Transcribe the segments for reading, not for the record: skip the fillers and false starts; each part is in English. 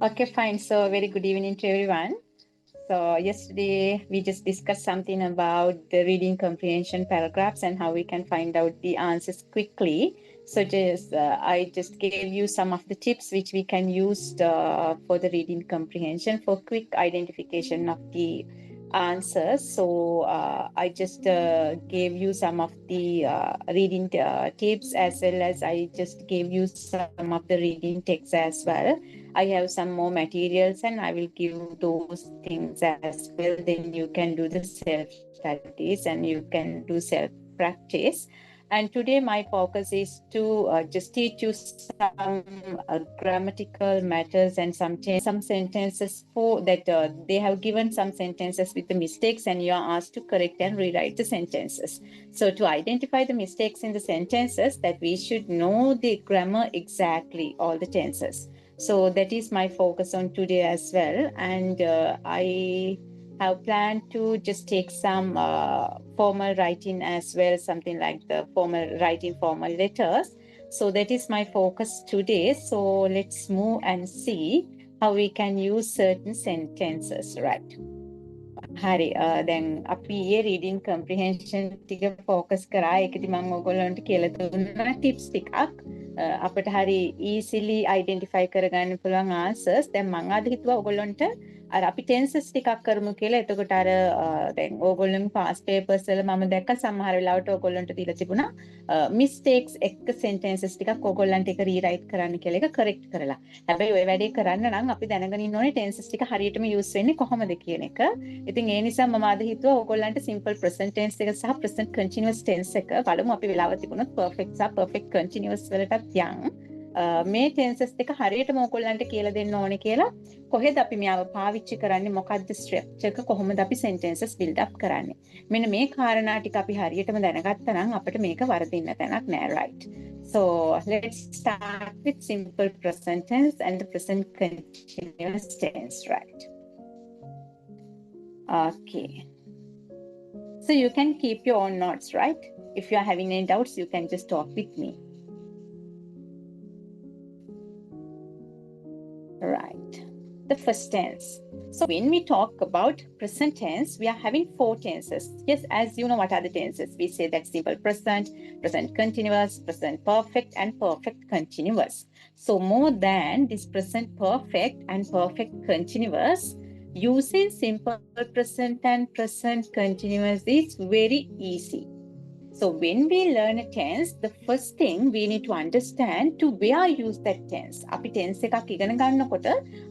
Okay, fine. So, very good evening to everyone. So, yesterday we just discussed something about the reading comprehension paragraphs and how we can find out the answers quickly. So, I just gave you some of the tips which we can use for the reading comprehension for quick identification of the answers. So, I just gave you some of the reading tips, as well as I just gave you some of the reading text as well. I have some more materials and I will give those things as well. Then you can do the self studies and you can do self practice. And today my focus is to just teach you some grammatical matters and some sentences for that they have given some sentences with the mistakes and you are asked to correct and rewrite the sentences. So to identify the mistakes in the sentences, that we should know the grammar exactly, all the tenses. So that is my focus on today as well. And I have planned to just take some formal writing as well, something like the formal writing formal letters. So that is my focus today. So let's move and see how we can use certain sentences, right? හරි දැන් අපි ඒ reading කම්ප්‍රිහෙන්ෂන් ටික focus කරා ඒකෙදි මම ඔයගොල්ලන්ට කියලා දුන්නා ටිප්ස් ටිකක් අපිට හරි ඊසිලි අයිඩෙන්ටිෆයි කරගන්න පුළුවන් ආන්සර්ස් දැන් මම අද හිතුවා ඔයගොල්ලන්ට අර අපි ටෙන්සස් ටිකක් කරමු කියලා එතකොට අර දැන් ඕගොල්ලන්ගේ පාස් පේපර්ස් වල මම දැක්ක සමහර වෙලාවට ඔයගොල්ලන්ට දීලා තිබුණා මිස්ටේක්ස් එක්ක සෙන්ටෙන්සස් ටිකක් ඔයගොල්ලන්ට ඒක රීරයිට් කරන්න කියලා ඒක කරෙක්ට් කරලා හැබැයි ඔය වැඩේ කරන්න නම් අපි දැනගෙන ඉන්න ඕනේ ටෙන්සස් ටික හරියටම යූස් වෙන්නේ කොහොමද කියන එක ඉතින් ඒ නිසා මම අද හිතුවා ඕගොල්ලන්ට සිම්පල් ප්‍රසන්ට් ටෙන්ස් එක සහ ප්‍රසන්ට් කන්ටිනියස් ටෙන්ස් එක බලමු අපි වෙලාව තිබුණොත් පර්ෆෙක්ට් සහ පර්ෆෙක්ට් කන්ටිනියස් වලටත් යන් මේ ටෙන්සස් දෙක හරියටම ඕගොල්ලන්ට කියලා දෙන්න ඕනේ කියලා කොහෙද අපි මෙයාව පාවිච්චි කරන්නේ මොකක්ද ස්ට්‍රක්චර් එක කොහොමද අපි සෙන්ටෙන්සස් බිල්ඩ් අප් කරන්නේ මෙන්න මේ කාරණා ටික අපි හරියටම දැනගත්තා නම් අපිට මේක වරදින්න තැනක් නෑ right. So let's start with simple present tense and the present continuous tense, right? Okay. So you can keep your own notes, right? If you are having any doubts, you can just talk with me. Right. The first tense. So when we talk about present tense, we are having 4 tenses. Yes, as you know, what are the tenses? We say that simple present, present continuous, present perfect, and perfect continuous. So more than this present perfect and perfect continuous, using simple present and present continuous is very easy. So when we learn a tense, the first thing we need to understand to where use that tense. අපි tense එකක් ඉගෙන ගන්නකොට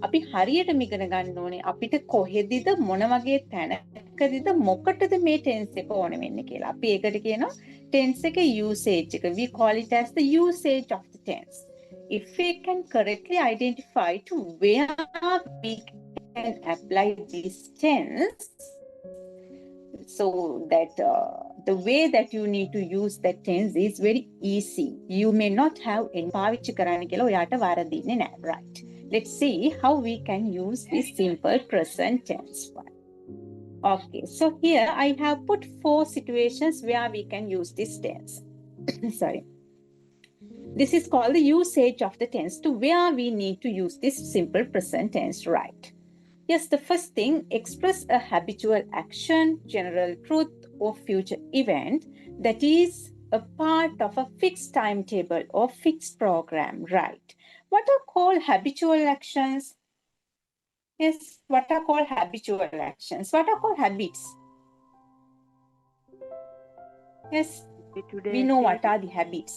අපි හරියටම ඉගෙන ගන්න ඕනේ අපිට කොහෙදද මොන වගේ තැනකදද මොකටද මේ tense එක ඕනේ වෙන්නේ කියලා. අපි ඒකට කියනවා tense එකේ usage එක. We call it as the usage of the tense. If we can correctly identify to where we can apply this tense, so that the way that you need to use that tense is very easy. You may not have any පාවිච්චි කරන්න කියලා ඔයාට වරදින්නේ නැහැ, right? Let's see how we can use this simple present tense one. Okay, so here I have put 4 situations where we can use this tense. Sorry. This is called the usage of the tense, to where we need to use this simple present tense, right? Yes, the first thing, express a habitual action, general truth, or future event that is a part of a fixed timetable or fixed program, right? What are called habitual actions? Yes, what are called habitual actions? What are called habits? Yes, we know what are the habits.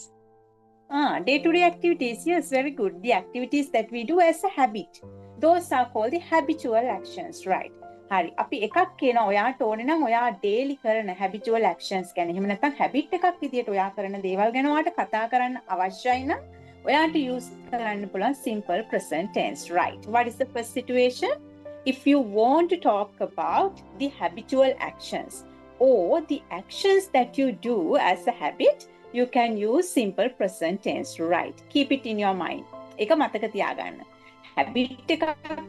Day-to-day activities. Yes, very good. The activities that we do as a habit. Those are called the habitual actions, right? හරි අපි එකක් කියන ඔයාට ඕනේ නම් ඔයා daily කරන habitual actions ගැන එහෙම නැත්නම් habit එකක් විදියට ඔයා කරන දේවල් ගැන ඔයාට කතා කරන්න අවශ්‍යයි නම් ඔයාට use කරන්න පුළුවන් simple present tense, right? What is the first situation? If you want to talk about the habitual actions or the actions that you do as a habit, you can use simple present tense, right? Keep it in your mind. ඒක මතක තියාගන්න. habit එකක්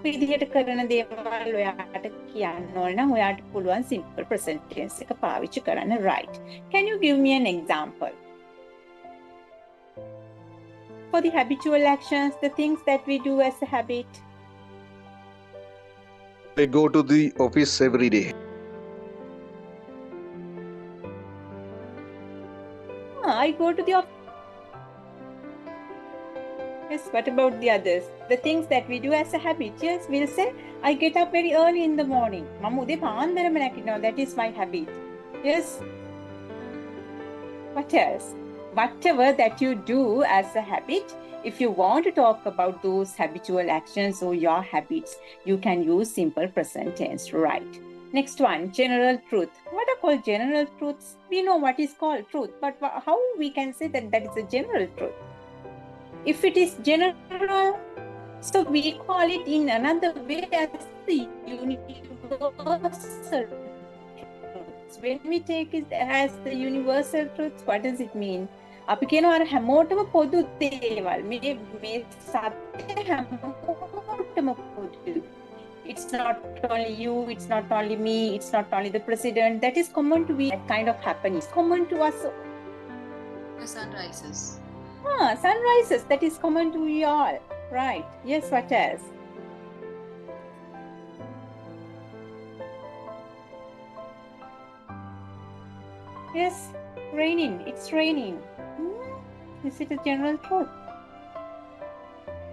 විදිහට කරන දේවල් ඔයාට කියන්න ඕන නම් ඔයාට පුළුවන් simple present tense එක පාවිච්චි කරන්න, right? Can you give me an example? For the habitual actions, the things that we do as a habit. I go to the office every day. I go to the office. Yes, what about the others? The things that we do as a habit. Yes, we'll say, I get up very early in the morning. That is my habit. Yes. What else? Whatever that you do as a habit, if you want to talk about those habitual actions or your habits, you can use simple present tense, right? Next one, general truth. What are called general truths? We know what is called truth, but how we can say that that is a general truth? If it is general, so we call it in another way as the universal truths. When we take it as the universal truths, what does it mean? අපි කියනවා අර හැමෝටම පොදු දේවල් මේ සත්‍ය හැමෝටම පොදු. It's not only you, it's not only me, it's not only the president. That is common to we. That kind of happening. It's common to us. The sun rises. Sunrises. That is common to we all. Right. Yes, what else? Yes, raining. It's raining. Is it a general truth?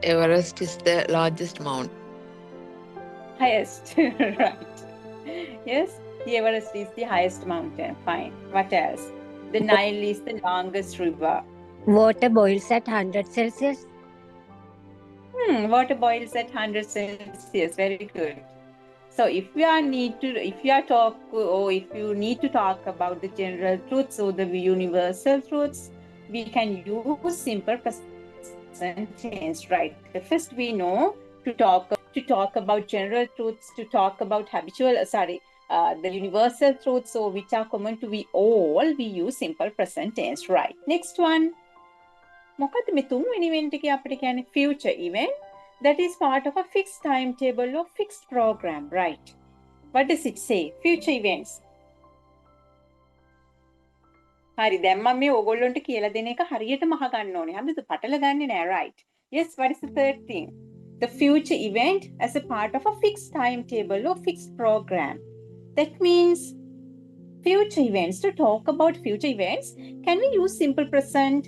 Everest is the largest mountain. Highest. Right. Yes, the Everest is the highest mountain. Fine. What else? The Nile is the longest river. Water boils at 100 Celsius. Water boils at 100 Celsius. Very good. So if you need to talk about the general truths or the universal truths, we can use simple present tense, right? First, we know to talk about general truths, to talk about the universal truths, so which are common to we all, we use simple present tense, right? Next one. මොකද මේ තුන්වෙනි event එකේ අපිට කියන්නේ future event that is part of a fixed timetable or fixed program, right? What does it say? Future events. හරි දැන් මම මේ ඕගොල්ලන්ට කියලා දෙන එක හරියටම අහගන්න ඕනේ. හරිද? පටල ගන්නෙ නෑ, right? Yes, what is the third thing? The future event as a part of a fixed timetable or fixed program. That means future events. To talk about future events, can we use simple present?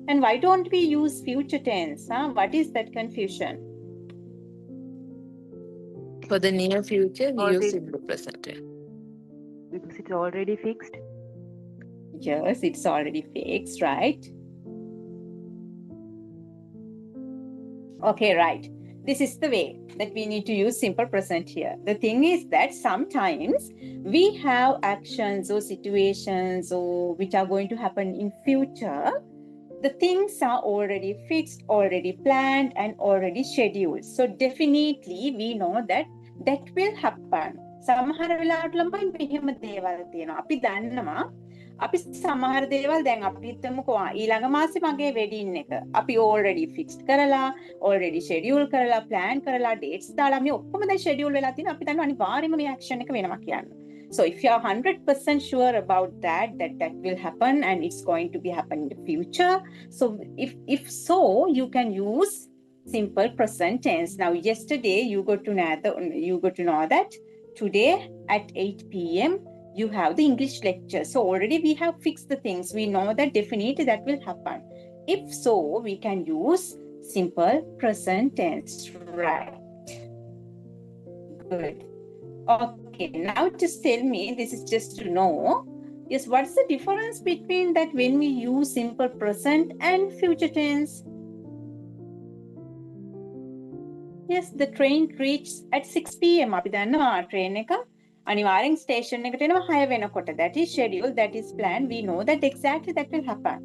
And why don't we use future tense? What is that confusion? For the near future, we use simple present. Because it's already fixed. Yes, it's already fixed, right? Okay, right. This is the way that we need to use simple present here. The thing is that sometimes we have actions or situations or which are going to happen in future. The things are already fixed, already planned, and already scheduled. So definitely we know that that will happen. සමහර වෙලාවට ළමයි මෙහෙම දේවල් තියෙනවා. අපි දන්නවා අපි සමහර දේවල් දැන් අපි හිතමුකෝ ඊළඟ මාසේ මගේ වෙඩින් එක. අපි already fixed කරලා, already schedule කරලා, plan කරලා, dates දාලා මේ ඔක්කොම දැන් schedule වෙලා තියෙනවා. අපි දන්නවා අනිවාර්යයෙන්ම මේ action එක වෙනවා කියන්න. So if you are 100% sure about that will happen and it's going to be happen in the future. So if so, you can use simple present tense. Now, yesterday you got to know that today at 8 p.m. you have the English lecture. So already we have fixed the things. We know that definitely that will happen. If so, we can use simple present tense, right? Good. Okay, now just tell me, this is just to know, yes, what's the difference between that when we use simple present and future tense? Yes, the train reaches at 6 p.m. අපි දන්නවා train එක අනිවාර්යෙන් station එකට එනවා 6 වෙනකොට. That is scheduled, that is planned. We know that exactly that will happen.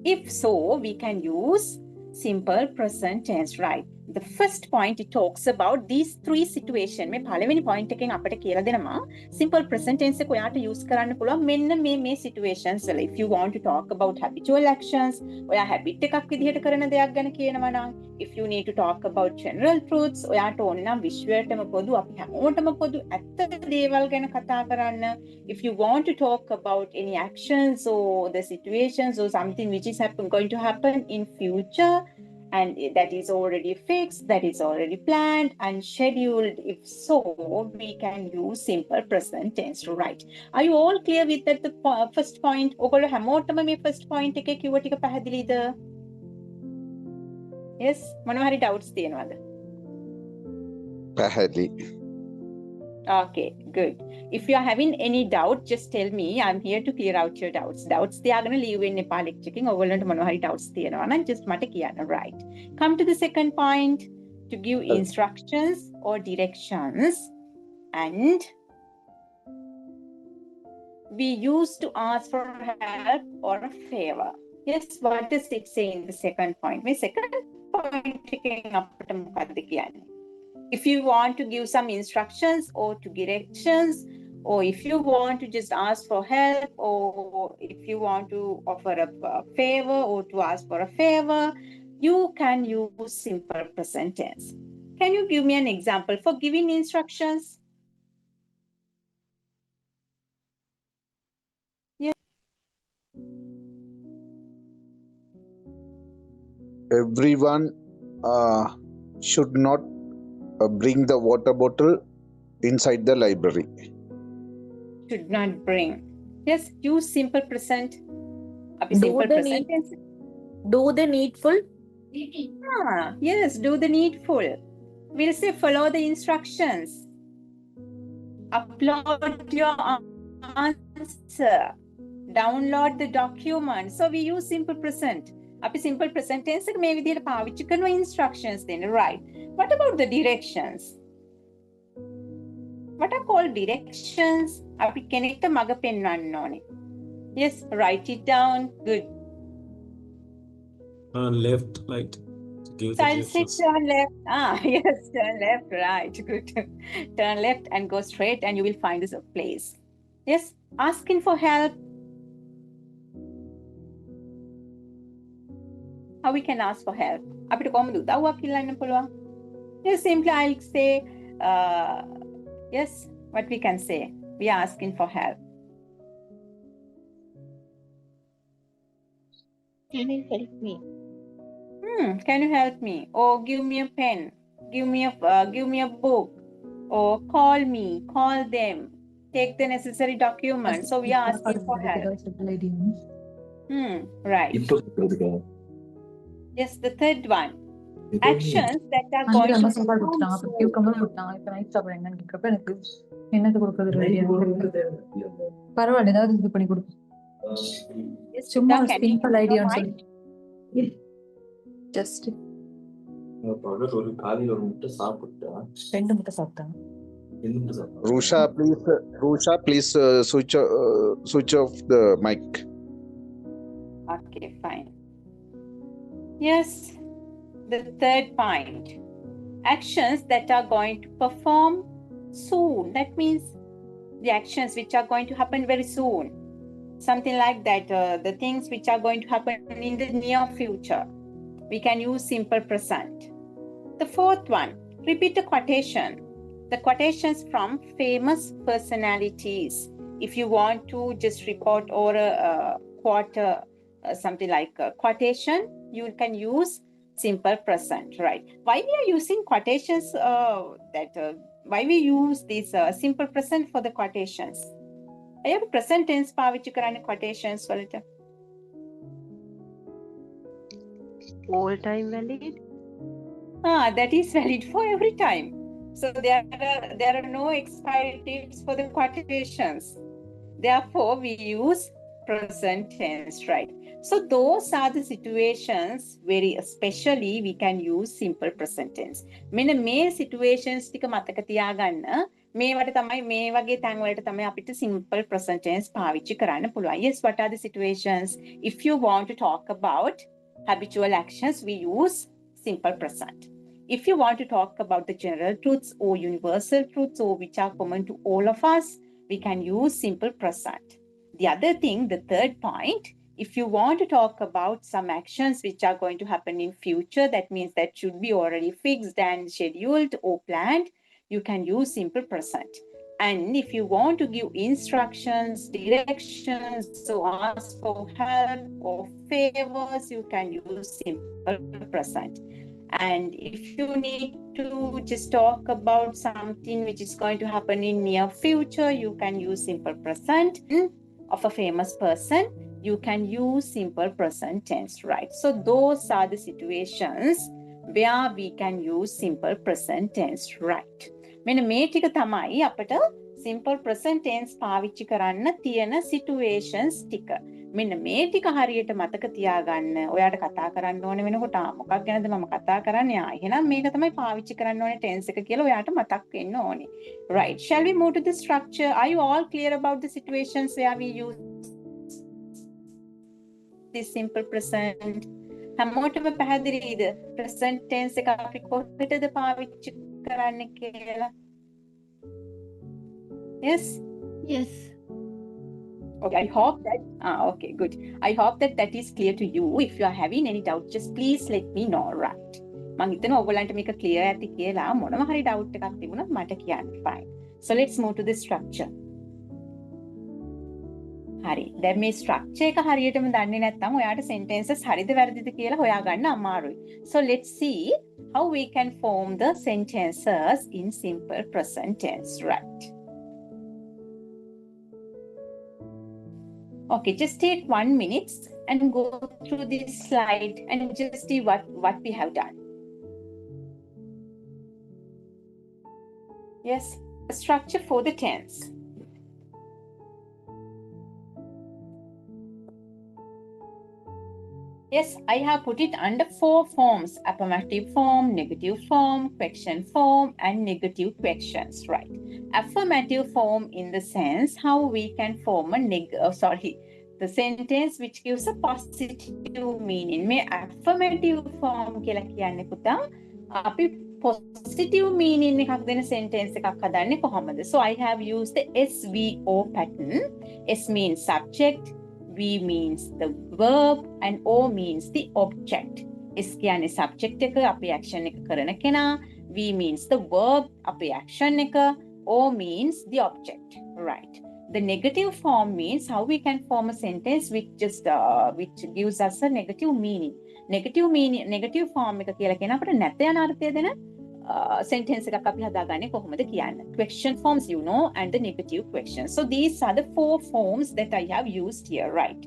If so, we can use simple present tense, right? The first point, it talks about these three situations. මේ පළවෙනි point එකෙන් අපිට කියලා දෙනවා simple present tense එක ඔයාට use කරන්න පුළුවන් මෙන්න මේ situations වල. If you want to talk about habitual actions, ඔයා habit එකක් විදිහට කරන දෙයක් ගැන කියනවා නම්, if you need to talk about general truths, ඔයාට ඕන නම් විශ්වයටම පොදු අපි හැමෝටම පොදු ඇත්ත දේවල් ගැන කතා කරන්න. If you want to talk about any actions or the situations or something which is going to happen in future, and that is already fixed, that is already planned and scheduled. If so, we can use simple present tense to write. Are you all clear with that? The first point. ඔගොල්ලෝ හැමෝටම මේ first point එකේ කිව්ව ටික පැහැදිලිද? Yes, මොනවා හරි doubts තියෙනවද? පැහැදිලි. Okay, good. If you are having any doubt, just tell me. I'm here to clear out your doubts. Doubts තියාගෙන leave වෙන්න එපා lecture එකෙන්. ඔයගොල්ලන්ට මොනවා හරි doubts තියෙනවා නම් just මට කියන්න. Right. Come to the second point, to give instructions or directions, and we used to ask for help or a favor. Yes, what does it say in the second point? My second point එකෙන් අපිට මොකක්ද කියන්නේ? If you want to give some instructions or to directions, or if you want to just ask for help, or if you want to offer a favor or to ask for a favor, you can use simple present tense. Can you give me an example for giving instructions? Yes. Everyone should not bring the water bottle inside the library. Should not bring. Yes, use simple present. Do the needful. Yes, do the needful. We'll say follow the instructions. Upload your answer. Download the document. So we use simple present. අපි simple present tense එක මේ විදිහට පාවිච්චි කරන instructions දෙන්න. Right. What about the directions? What are called directions? අපි කෙනෙක්ට මඟ පෙන්වන්න ඕනේ. Yes, write it down. Good. Turn left, right. To give the directions. Turn left. Yes, turn left. Right. Good. Turn left and go straight, and you will find this place. Yes, asking for help. How we can ask for help? අපිට කොහොමද උදව්වක් ඉල්ලන්න පුළුවන්? Yes, simply I'll say, yes, what we can say? We are asking for help. Can you help me? Can you help me? Or give me a pen. Give me a book. Or call me. Call them. Take the necessary documents. So we are asking for help. Right. Yes, the third one. Actions that are going to Just Rusha, please switch off the mic. Okay, fine. Yes, the third point. Actions that are going to perform soon. That means the actions which are going to happen very soon. Something like that. The things which are going to happen in the near future. We can use simple present. The fourth one. Repeat the quotation. The quotations from famous personalities. If you want to just report or quote something like a quotation, you can use simple present, right? Why we are using quotations? Why we use this simple present for the quotations? I have present tense පාවිච්චි කරන්නේ quotations වලට. All time valid? That is valid for every time. So there are no expiry dates for the quotations. Therefore, we use present tense, right? So those are the situations very especially we can use simple present tense. මෙන්න මේ situations ටික මතක තියාගන්න. මේවට තමයි මේ වගේ තැන් වලට තමයි අපිට simple present tense පාවිච්චි කරන්න පුළුවන්. Yes, what are the situations? If you want to talk about habitual actions, we use simple present. If you want to talk about the general truths or universal truths or which are common to all of us, we can use simple present. The other thing, the third point, if you want to talk about some actions which are going to happen in future, that means that should be already fixed and scheduled or planned, you can use simple present. And if you want to give instructions, directions, or ask for help or favors, you can use simple present. And if you need to just talk about something which is going to happen in near future, you can use simple present. Of a famous person, you can use simple present tense, right? So those are the situations where we can use simple present tense, right? මෙන්න මේ ටික තමයි අපිට simple present tense පාවිච්චි කරන්න තියෙන situations ටික. මෙන්න මේ ටික හරියට මතක තියාගන්න. ඔයාට කතා කරන්න ඕන වෙනකොට මොකක් ගැනද මම කතා කරන්නේ? එහෙනම් මේක තමයි පාවිච්චි කරන්න ඕනේ tense එක කියලා ඔයාට මතක් වෙන්න ඕනේ. Right. Shall we move to the structure? Are you all clear about the situations where we use this simple present? හැමෝටම පැහැදිලිද? present tense එක අපි කොහෙටද පාවිච්චි කරන්නේ කියලා? Yes? Yes. Okay, I hope that okay, good. I hope that that is clear to you. If you are having any doubt, just please let me know, right? මම හිතනවා ඔයගොල්ලන්ට මේක clear ඇති කියලා. මොනම හරි doubt එකක් තිබුණොත් මට කියන්න. Fine. So let's move to the structure. හරි. දැන් මේ structure එක හරියටම දන්නේ නැත්නම් ඔයාට sentences හරිද වැරදිද කියලා හොයාගන්න අමාරුයි. So let's see how we can form the sentences in simple present tense, right? Okay, just take 1 minute and go through this slide and just see what we have done. Yes, a structure for the tense. Yes, I have put it under 4 forms: affirmative form, negative form, question form, and negative questions, right? Affirmative form in the sense how we can form a the sentence which gives a positive meaning. මේ affirmative form කියලා කියන්නේ පුතා අපි positive meaning එකක් දෙන sentence එකක් හදන්නේ කොහොමද? So I have used the SVO pattern. S means subject, V means the verb, and O means the object. S කියන්නේ subject එක, අපි action එක කරන කෙනා. V means the verb, අපි action එක. O means the object, right? The negative form means how we can form a sentence which gives us a negative meaning. Negative form එක කියලා කියන අපිට නැත යන අර්ථය දෙන sentence එකක් අපි හදාගන්නේ කොහොමද කියන්න. Question forms you know, and the negative questions. So these are the 4 forms that I have used here, right?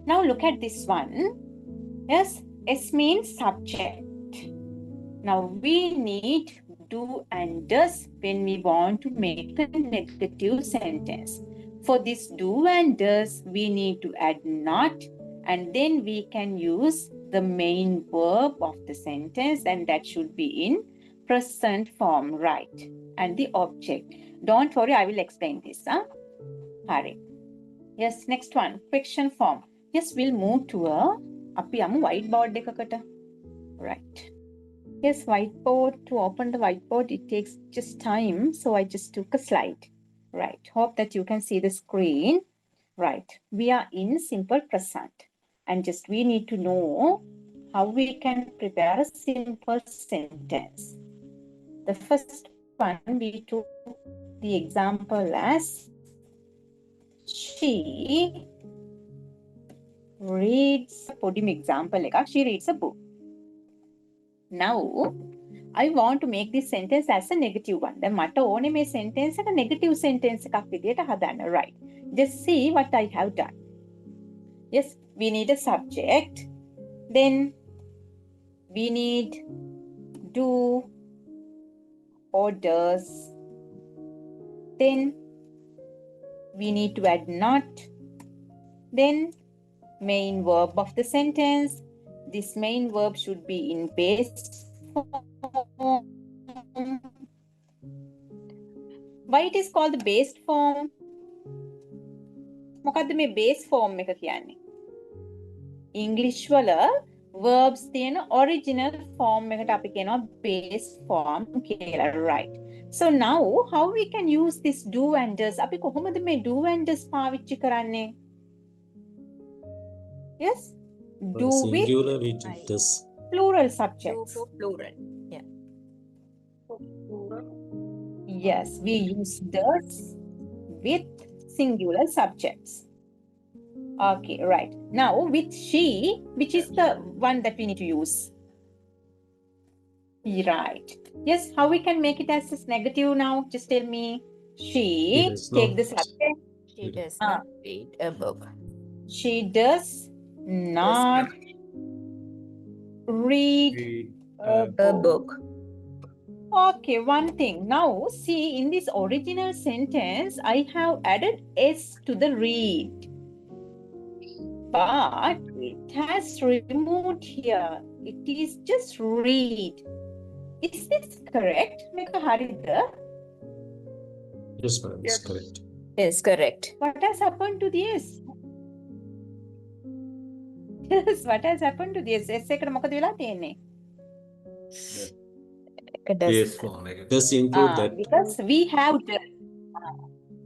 Now look at this one. Yes, S means subject. Now we need do and does when we want to make a negative sentence. For this do and does, we need to add not, and then we can use the main verb of the sentence, and that should be in present form, right? And the object. Don't worry, I will explain this. Hurry. Yes, next one, question form. Yes, we'll move to a whiteboard එකකට. Right. Yes, whiteboard. To open the whiteboard, it takes just time, so I just took a slide. Right. Hope that you can see the screen. Right. We are in simple present, and just we need to know how we can prepare a simple sentence. The first one, we took the example as she reads she reads a book. Now I want to make this sentence as a negative one. Then මට ඕනේ මේ sentence එක negative sentence එකක් විදියට හදන්න, right? Just see what I have done. Yes, we need a subject. Then we need do or does. Then we need to add not. Then main verb of the sentence. This main verb should be in base form. Why it is called the base form? මොකද්ද මේ base form එක කියන්නේ? English වල verbs තියෙන original form එකට අපි කියනවා base form කියලා, right? So now how we can use this do and does? අපි කොහොමද මේ do and does පාවිච්චි කරන්නේ? Yes? Do with singular it does. plural subjects. Plural. Yeah. Yes, we use does with singular subjects. Okay, right. Now with she, which is the one that we need to use? Right. Yes, how we can make it as a negative now? Just tell me. He She, does take not the subject. She does Ah. not read a book. She does not read read a A book. book. Okay, one thing. Now, see, in this original sentence, I have added S to the read. But it has removed here. It is just read. Is this correct? Make a harida. Yes, madam, it's correct. Yes, correct. What has happened to the S? Yes, what has happened to the S? S එකට මොකද වෙලා තියෙන්නේ? It does. Yes, does include that. Because we have the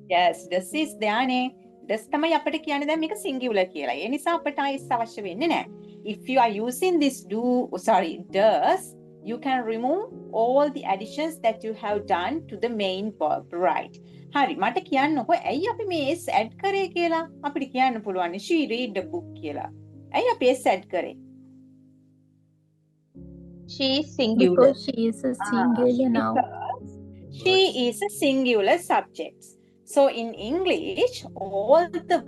yes, this is ධානේ. This තමයි අපිට කියන්නේ දැන් මේක singular කියලා. ඒ නිසා අපිට is අවශ්‍ය වෙන්නේ නැහැ. If you are using this does, you can remove all the additions that you have done to the main verb, right? හරි මට කියන්නකෝ ඇයි අපි මේ s add කරේ කියලා? අපිට කියන්න පුළුවන් she read the book කියලා. ඇයි අපි s add කරේ? She is singular. Because she is a singular noun. Because she is a singular subject. So in English, all the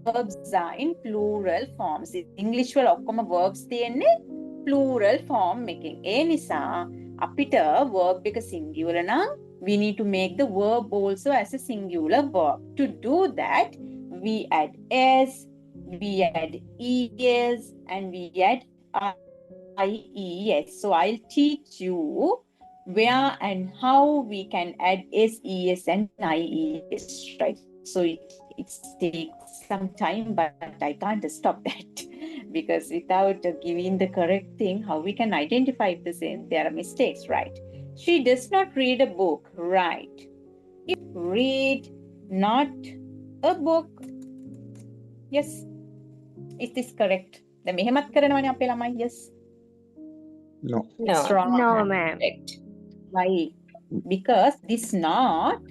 verbs are in plural forms. In English වල ඔක්කොම verbs තියෙන්නේ plural form එකෙන්. ඒ නිසා අපිට verb එක singular නම් we need to make the verb also as a singular verb. To do that, we add s, we add es, and we add ies. So I'll teach you where and how we can add s, es, and ies, right? So it takes some time, but I can't stop that because without giving the correct thing, how we can identify if there are mistakes, right? She does not read a book, right? If read not a book, yes. Is this correct? The මෙහෙමත් කරනවනේ අපේ ළමයි, yes. No. No. It's wrong. No, ma'am. Correct. Why? Because this not,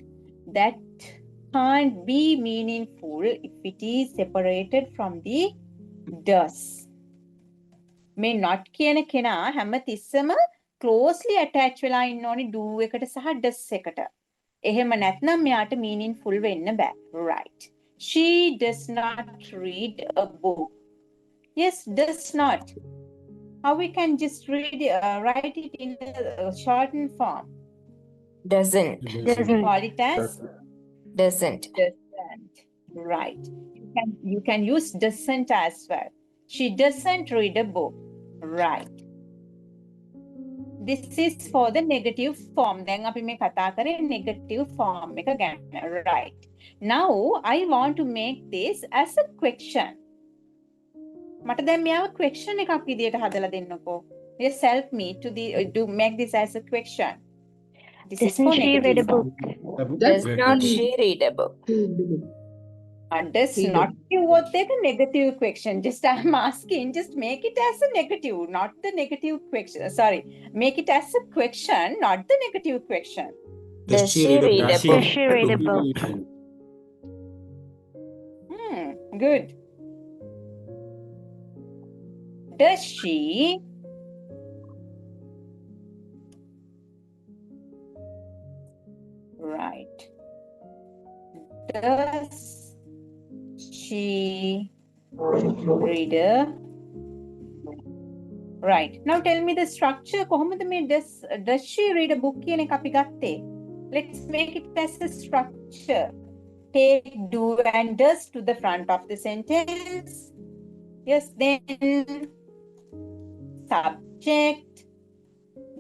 that can't be meaningful if it is separated from the does. මේ not කියන කෙනා හැම තිස්සම closely attach වෙලා ඉන්න ඕනේ do එකට සහ does එකට. එහෙම නැත්නම් මෙයාට meaningful වෙන්න බෑ. Right. She does not read a book. Yes, does not. How we can just write it in a shortened form? Doesn't. Call it as Doesn't. doesn't. Right. You can use doesn't as well. She doesn't read a book. Right. This is for the negative form. Then අපි මේ කතා කරේ negative form එක ගැන. Right. Now I want to make this as a question. මට දැන් මෙයාව question එකක් විදියට හදලා දෙන්නකෝ. Just help me to make this as a question. This is for Doesn't she read a negative form. book? Does not she read a book? Does not what take a negative question. Just I'm asking, just make it as a negative, not the negative question. Sorry, make it as a question, not the negative question. Does she read a book? Does she read a book? Good. Does she right? Does she read a right? Now tell me the structure. කොහොමද මේ does she read a book කියන එක අපි ගත්තේ? Let's make it as a structure. Take do and does to the front of the sentence. Yes, then subject.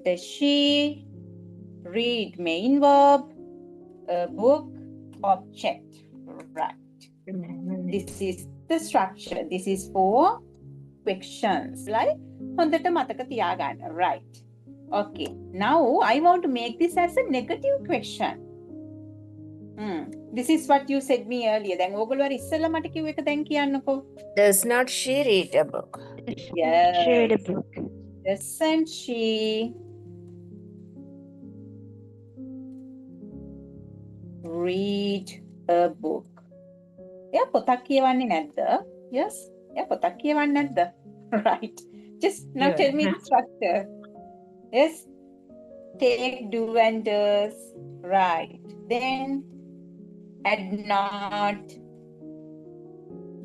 Does she read main verb? A book, object. Right. This is the structure. This is for questions. Like, හොඳට මතක තියාගන්න. Right. Okay. Now I want to make this as a negative question. This is what you said me earlier. දැන් ඕගොල්ලෝ අර ඉස්සෙල්ලා මට කිව්ව එක දැන් කියන්නකෝ. Does not she read a book? Yes. She read a book. Doesn't she read a book. එයා පොතක් කියවන්නේ නැද්ද? Yes. එයා පොතක් කියවන්නේ නැද්ද? Right. Just now Yeah. tell me the structure. Yes. Take do and does. Right. Then add not.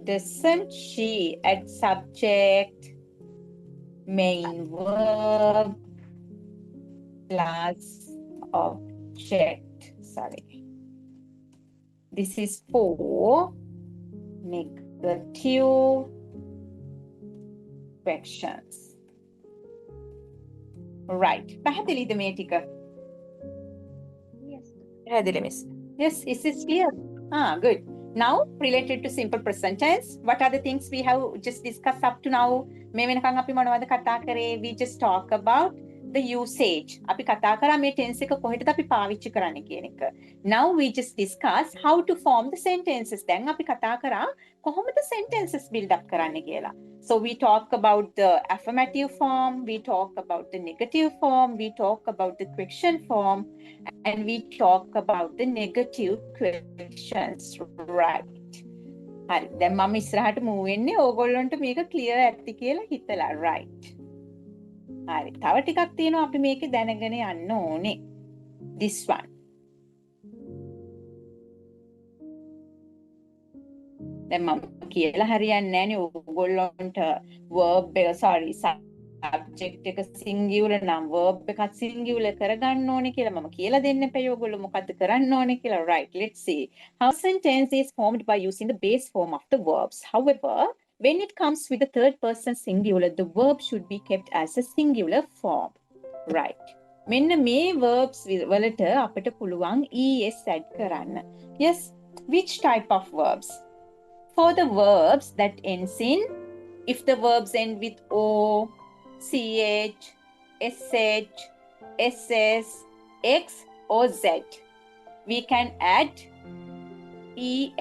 Doesn't she? Add subject. Main verb. Plus object. Sorry. This is for negative questions. Right. පැහැදිලිද මේ ටික? පැහැදිලි miss. Yes, is this clear? Good. Now, related to simple present tense, what are the things we have just discussed up to now? මේ වෙනකන් අපි මොනවද කතා කරේ? We just talk about the usage. අපි කතා කරා මේ tense එක කොහෙටද අපි පාවිච්චි කරන්නේ කියන එක. Now we just discuss how to form the sentences. දැන් අපි කතා කරා කොහොමද sentences build up කරන්නේ කියලා. So we talk about the affirmative form, we talk about the negative form, we talk about the question form, and we talk about the negative questions. Right. හරි. දැන් මම ඉස්සරහට move වෙන්නේ ඕගොල්ලන්ට මේක clear ඇති කියලා හිතලා. Right. හරි. තව ටිකක් තියෙනවා අපි මේකේ දැනගෙන යන්න ඕනේ. This one. දැන් මම කියලා හරියන්නේ නැහනේ ඕගොල්ලන්ට verb එක subject එක singular නම් verb එකත් singular කරගන්න ඕනේ කියලා මම කියලා දෙන්න එපා ඔයගොල්ලෝ මොකද්ද කරන්න ඕනේ කියලා. Right. Let's see. How sentence is formed by using the base form of the verbs. However, when it comes with the third person singular, the verb should be kept as a singular form. Right. මෙන්න මේ verbs වලට අපිට පුළුවන් es add කරන්න. Yes. Which type of verbs? For the verbs that ends in, if the verbs end with o, ch, sh, ss, x or z, we can add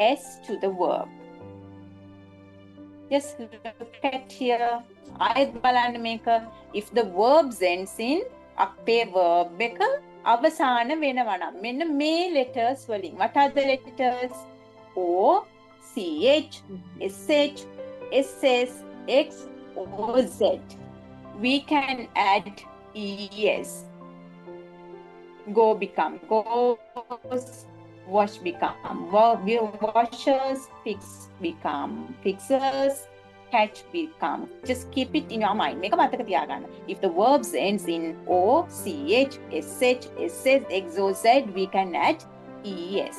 es to the verb. Yes, look at here. ආයෙත් බලන්න මේක. If the verbs ends in, අපේ verb එක අවසාන වෙනවා නම් මෙන්න මේ letters වලින්. What are the letters? O, ch, sh, ss, x or z. We can add es. Go become goes, wash become washers, fix become fixers, catch become. Just keep it in your mind. මේක මතක තියාගන්න. If the verbs ends in o, ch, sh, ss, x or z, we can add es.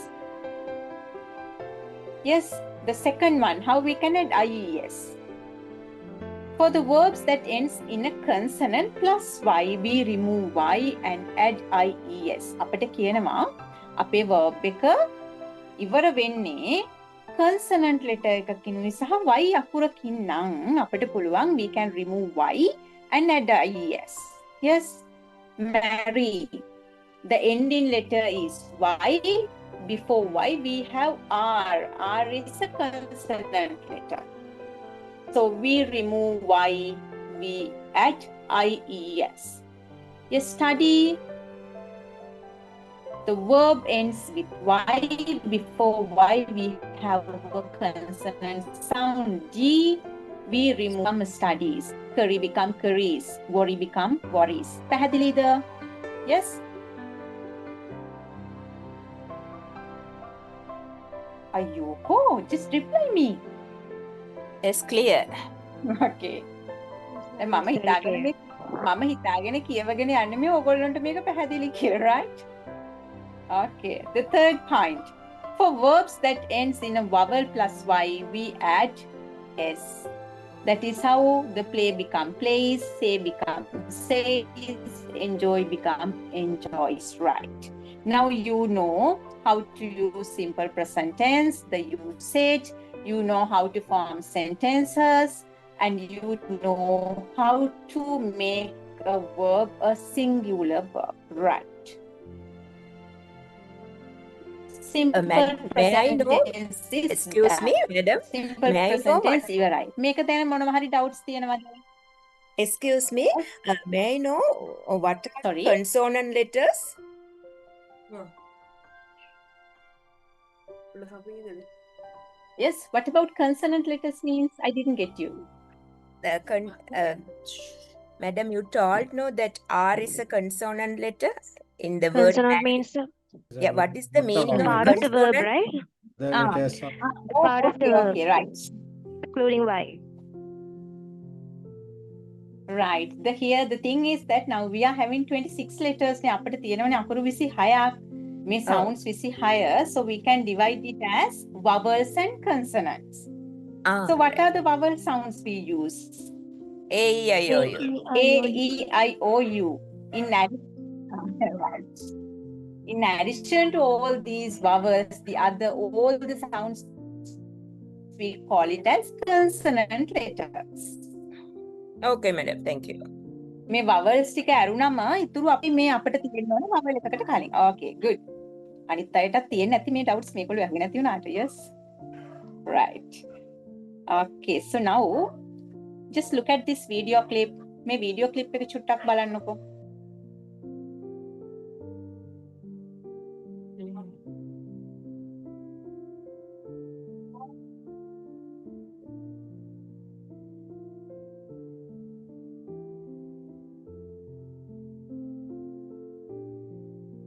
Yes, the second one, how we can add ies. For the verbs that ends in a consonant plus y, we remove y and add ies. අපිට කියනවා අපේ verb එක ඉවර වෙන්නේ consonant letter එකකින් සහ y අකුරකින් නම් අපිට පුළුවන් we can remove y and add ies. Yes, marry. The ending letter is y. Before y we have r. R is a consonant letter. So we remove y, we add ies. Yes, study. The verb ends with y. Before y we have a consonant sound g. We remove studies. Curry become curries. Worry become worries. පැහැදිලිද? Yes. Ayoko, just reply me. It's clear. Okay. දැන් මම හිතාගෙන කියවගෙන යන්නේ මේ ඕගොල්ලන්ට මේක පැහැදිලි කියලා, right? Okay. The third point. For verbs that ends in a vowel plus y, we add s. That is how the play become plays, say become says, enjoy become enjoys, right? Now you know how to use simple present tense, the usage, you know how to form sentences, and you know how to make a verb a singular verb, right? Simple may I present know? tense is Excuse me, madam. Simple May I know present tense what? ඉවරයි. මේක දැන මොනවා හරි doubts තියෙනවද? Excuse me, may I know what are Sorry? consonant letters? Yes, what about consonant letters means? I didn't get you. Madam, you told no that R is a consonant letter in the word. Consonant means Yeah, what is the meaning a of part of the verb, consonant? right? Ah, A part of the okay, verb, okay, right. including Y. Right. The thing is that now we are having 26 letters. Ne අපිට තියෙනවනේ අකුරු 26ක්. මේ sounds 26. So we can divide it as vowels and consonants. So what are the vowel sounds we use? A, E, I, O, U. A, E, I, O, U. In addition to all these vowels, all the sounds we call it as consonant letters. Okay, madam. Thank you. මේ vowels ටික ඇරුණම ඉතුරු අපි මේ අපිට තියෙන්න ඕන vowel එකකට කලින්. Okay, good. අනිත් අයටත් තියෙන්නේ නැති මේ doubts මේගොල්ලෝ අහගෙන නැති වුණාට. Yes. Right. Okay, so now just look at this video clip. මේ video clip එක චුට්ටක් බලන්නකෝ.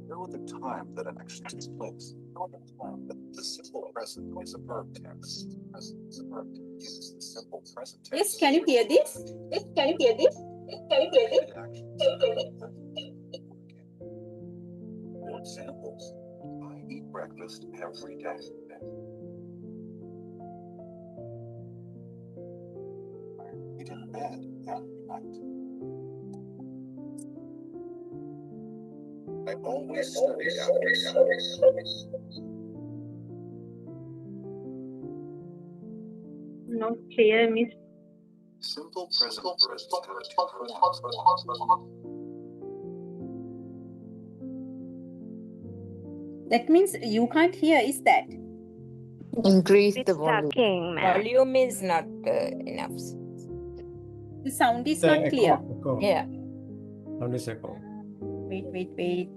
Know the time that an action takes place. Know the time that the simple present is a verb tense. Present is a verb tense. Uses the simple present tense. Yes, can you hear this? Yes, can you hear this? Yes, can you hear this? For examples, I eat breakfast every day. I eat in bed every night. I always study after Not clear, miss. simple present verbs have two forms. That means you can't hear, is that? Increase It's the volume. talking, ma'am. Volume is not enough. The sound is not clear. Yeah. Sound is echo. Wait.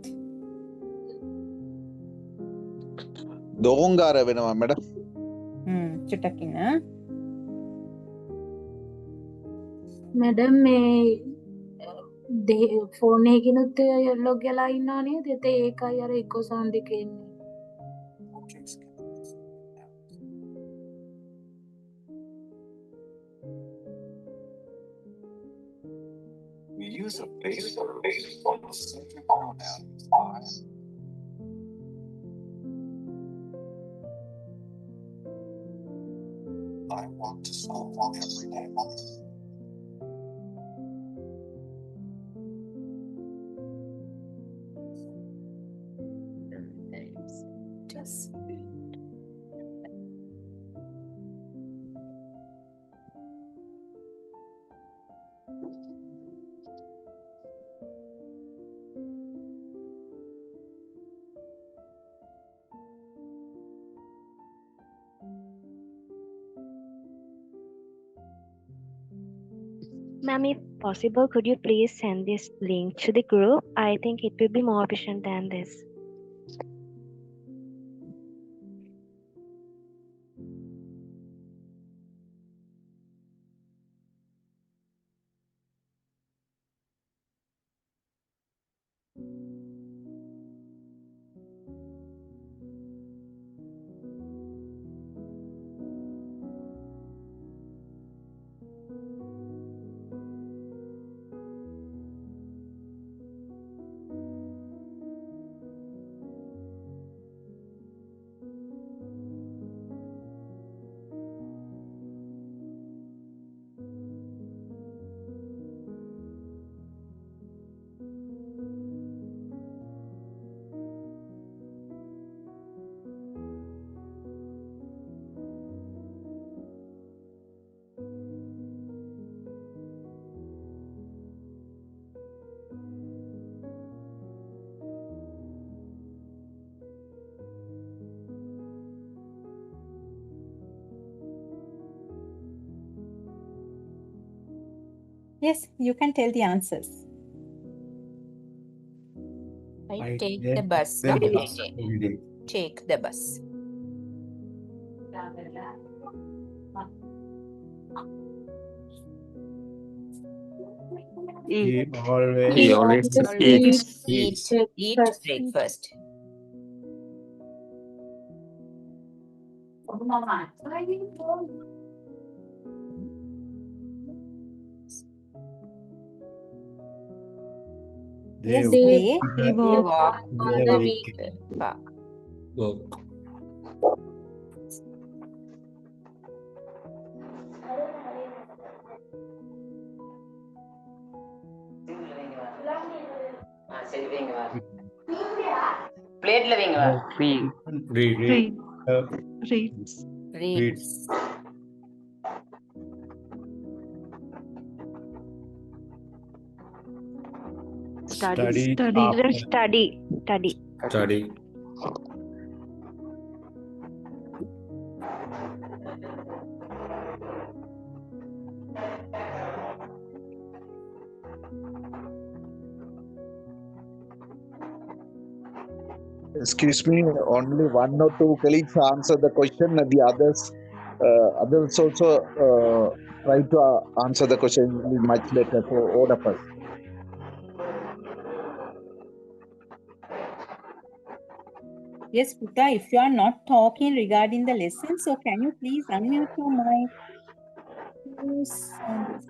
දෝංගාර වෙනවා madam. චුට්ටක් ඉන්න. Madam මේ phone එකකිනුත් log වෙලා ඉන්නවා නේද? ඒකයි අර එකෝ sound එක එන්නේ. We use a base verb on the subject pronoun I. I walk to school every day. Ma'am, if possible, could you please send this link to the group? I think it will be more efficient than this. Yes, you can tell the answers. I take the bus. No? Take the bus. He He always always eats Eat breakfast. breakfast. Yes, They they walk Walk on the the week week. park. work. Read. Reads. Study Student after study. study. Excuse me, only one or two colleagues answer the question, and the others also try to answer the question much better for all of us. Yes, Putta, if you are not talking regarding the lesson, so can you please unmute your mic? Yes, and this.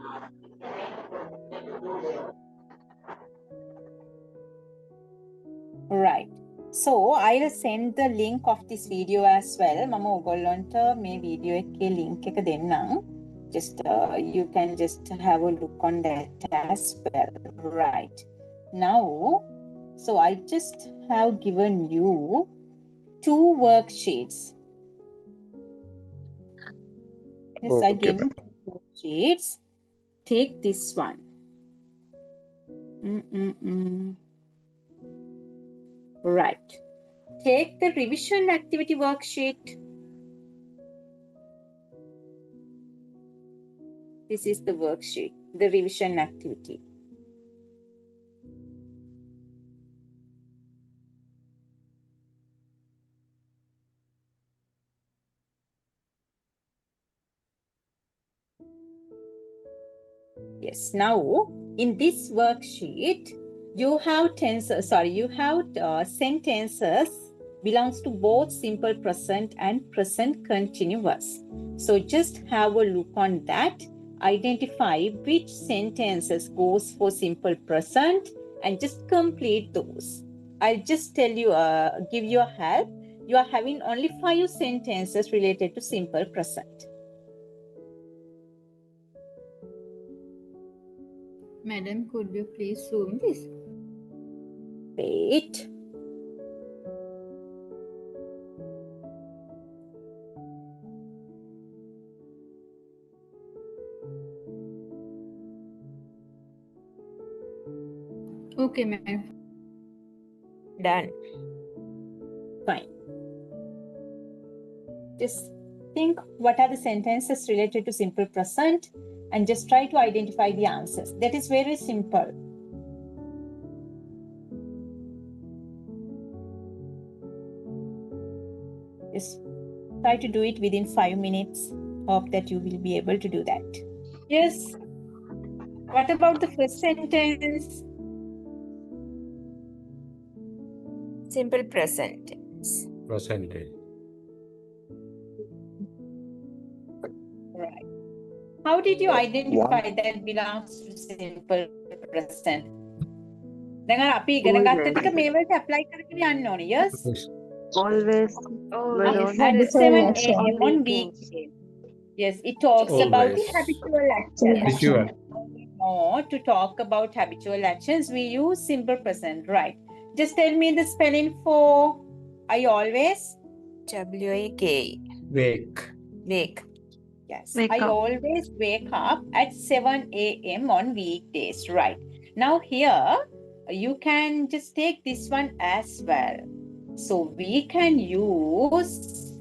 Right. So I will send the link of this video as well. මම ඔයගොල්ලන්ට මේ video එකේ link එක දෙන්නම්. Just you can just have a look on that as well. Right. Now, so I just have given you 2 worksheets. Yes, I Okay, gave you 2 worksheets. Take this one. Right. Take the revision activity worksheet. This is the worksheet, the revision activity. Yes, now in this worksheet, you have sentences belongs to both simple present and present continuous. So just have a look on that. Identify which sentences goes for simple present and just complete those. I'll just tell you, give you a help. You are having only 5 sentences related to simple present. Madam, could you please zoom this? Wait. Okay, ma'am. Done. Fine. Just think what are the sentences related to simple present and just try to identify the answers. That is very simple. Just try to do it within 5 minutes. Hope that you will be able to do that. Yes. What about the first sentence? Simple present tense. Presented. Right. How did you identify that belongs to simple present? දැන් අර අපි ඉගෙන ගත්ත ටික මේ වලට apply කරගෙන යන්න ඕනේ. Yes. Always. At 7 a.m. on weekdays. Yes, it talks about the Always. habitual actions. Visual. More to talk about habitual actions, we use simple present, right? Just tell me the spelling for I always. W-A-K. Wake. Wake. Yes, Wake I up. always wake up at 7 a.m. on weekdays, right? Now here, you can just take this one as well. So we can use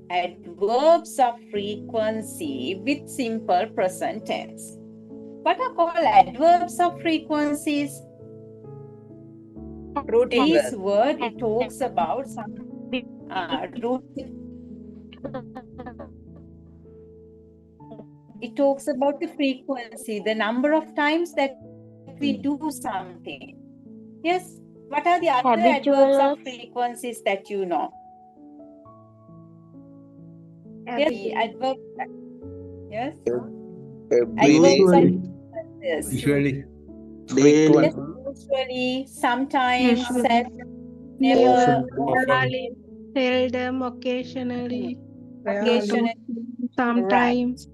adverbs of frequency with simple present tense. What are called adverbs of frequencies? Routine This verb. word, it talks about some routine. It talks about the frequency, the number of times that we do something. Yes. What are the other adverbs of frequencies that you know? Yes, the adverb. Yes. Adverbs of frequencies. Usually. Frequent. Yes, usually, sometimes, Usually. seldom, never, Often. Seldom, occasionally, occasionally. sometimes.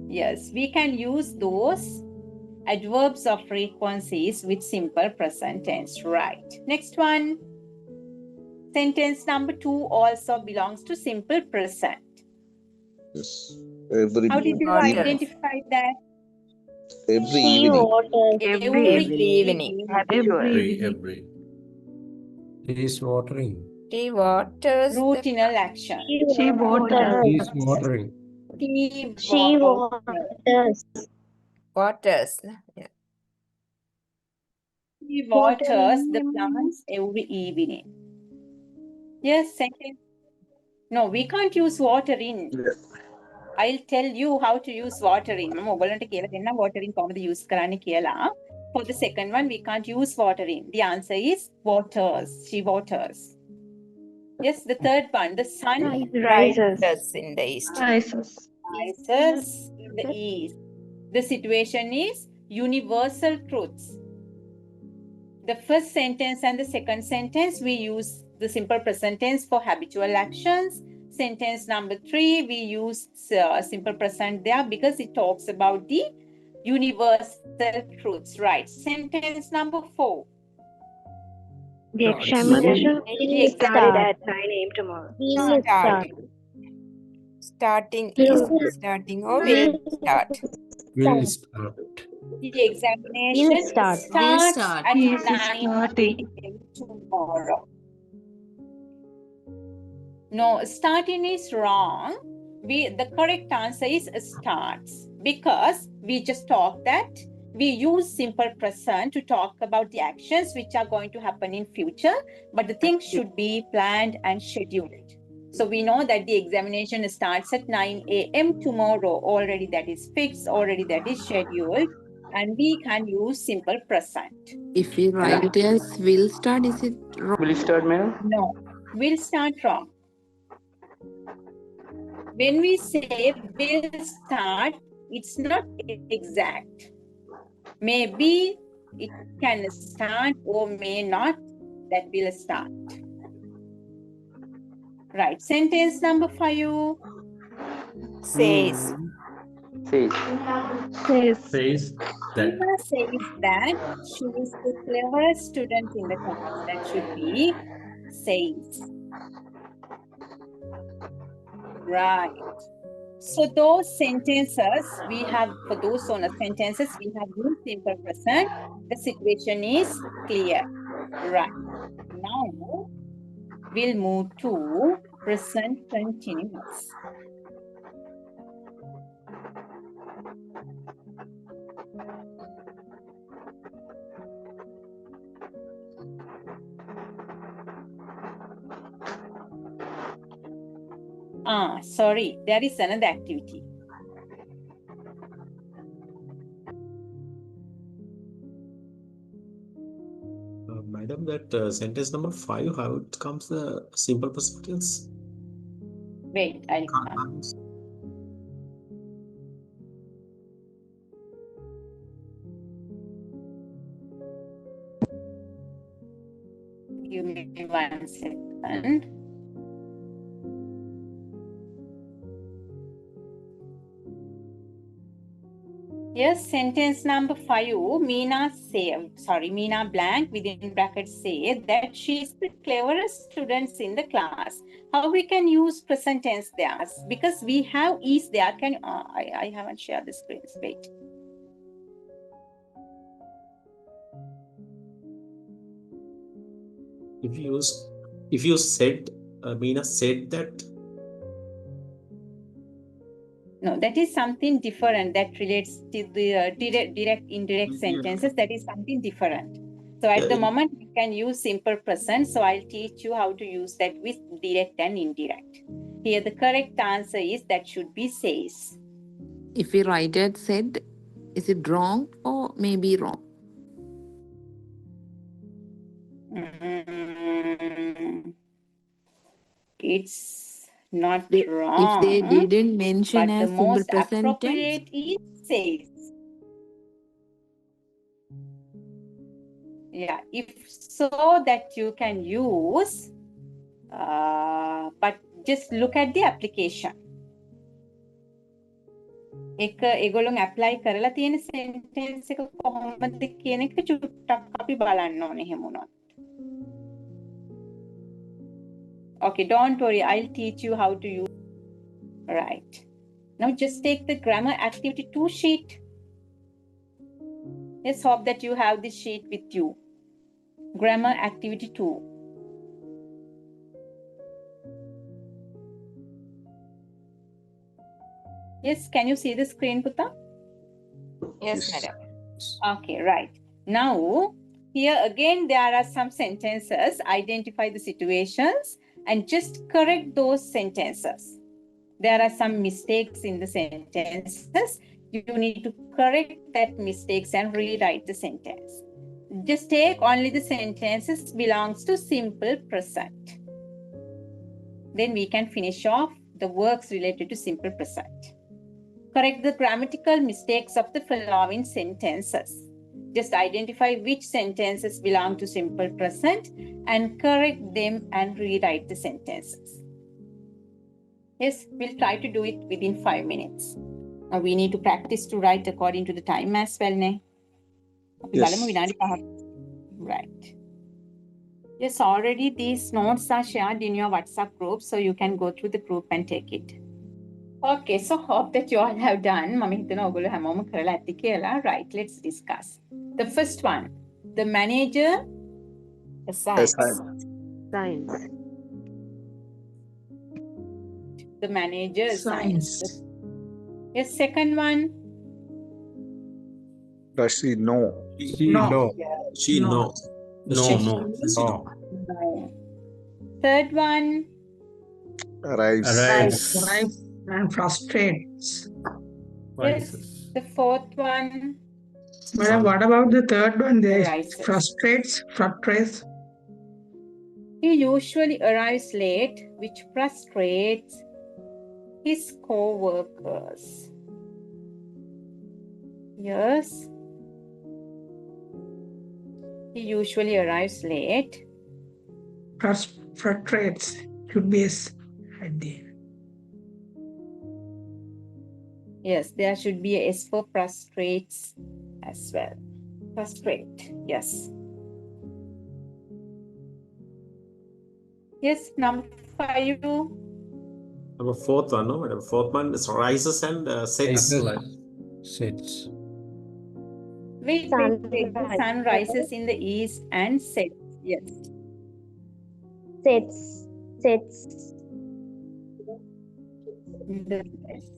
Yes, we can use those adverbs of frequencies with simple present tense. Right. Next one. Sentence number 2 also belongs to simple present. Yes. Every How did you Water. identify that? every She evening. waters. Every evening. Every. He is watering. She waters the Routinal action. She waters. He is watering. She waters. waters. Yeah. He waters the plants every evening. Yes, second. No, we can't use watering. I'll tell you how to use watering. Watering use For the second one, we can't use watering. The answer is waters. She waters. Yes, the third one, the sun Rises. In the east. Rises. rises in the east. The situation is universal truths. The first sentence and the second sentence, we use the simple present tense for habitual actions. Sentence number 3, we use simple present there because it talks about the universal truths, right? Sentence number 4. The examination will start at 9 a.m. tomorrow. Will start. Starting is starting or will start. Will start. The examination start. starts at He is 9 starting. a.m. tomorrow. No, starting is wrong. The correct answer is starts, because we just talked that we use simple present to talk about the actions which are going to happen in future, but the things should be planned and scheduled. So we know that the examination starts at 9 a.m. tomorrow. Already that is fixed, already that is scheduled, and we can use simple present. If we write it as will start, is it wrong? Will start, madam? No, will start wrong. When we say will start, it's not exact. Maybe it can start or may not, that will start. Right, sentence number 5. Says. Says. Says that. Ina says that she is the cleverest student in the class. That should be says. Right. So those sentences we have, for those sentences we have used simple present. The situation is clear. Right. Now we'll move to present continuous. Sorry, there is another activity. Madam, that sentence number 5, how it comes the simple present tense? Wait, I'll come. Give me 1 second. Yes, sentence number 5, Meena blank within brackets say that she is the cleverest students in the class. How we can use present tense there? Because we have is there. I haven't shared the screen. Wait. If you said, Meena said that. No, that is something different that relates to the direct, indirect sentences. That is something different. So at the moment, we can use simple present. So I'll teach you how to use that with direct and indirect. Here the correct answer is that should be says. If we write it said, is it wrong or maybe wrong? It's not wrong. If they didn't mention but a the simple most present tense, appropriate is says. Yeah, if so that you can use, but just look at the application. එක ඒගොල්ලොන් apply කරලා තියෙන sentence එක කොහොමද කියන එක චුට්ටක් අපි බලන්න ඕනේ එහෙම වුණොත්. Okay, don't worry, I'll teach you how to use. Right. Now just take the grammar activity 2 sheet. Let's hope that you have this sheet with you. Grammar activity 2. Yes, can you see the screen, Putta? Yes, madam. Okay, right. Now, here again, there are some sentences. Identify the situations and just correct those sentences. There are some mistakes in the sentences. You need to correct that mistakes and rewrite the sentence. Just take only the sentences belongs to simple present. Then we can finish off the works related to simple present. Correct the grammatical mistakes of the following sentences. Just identify which sentences belong to simple present and correct them and rewrite the sentences. Yes, we'll try to do it within 5 minutes. Now we need to practice to write according to the time as well, ne? Yes. Right. Yes, already these notes are shared in your WhatsApp group, so you can go through the group and take it. Okay, so hope that you all have done. මම හිතනවා ඔයගොල්ලෝ හැමෝම කරලා ඇති කියලා. Right, let's discuss. The first one, the manager assigns. Science. The manager assigns. Science. Yes, second one. Does she know? She No. know. She No. know. No, She no, she no. know. Third one. Arrives. Arrives and frustrates. Yes, the fourth one. Madam, what about the third one? There Arises. frustrates. He usually arrives late, which frustrates his co-workers. Yes. He usually arrives late. Frustrates should be S at the end. Yes, there should be a S for frustrates as well. Frustrate, yes. Yes, number 5. Number fourth one, no, madam. Fourth one is rises and sets. Sets. Wait. The sun rises in the east and sets. Yes. Sets. The west.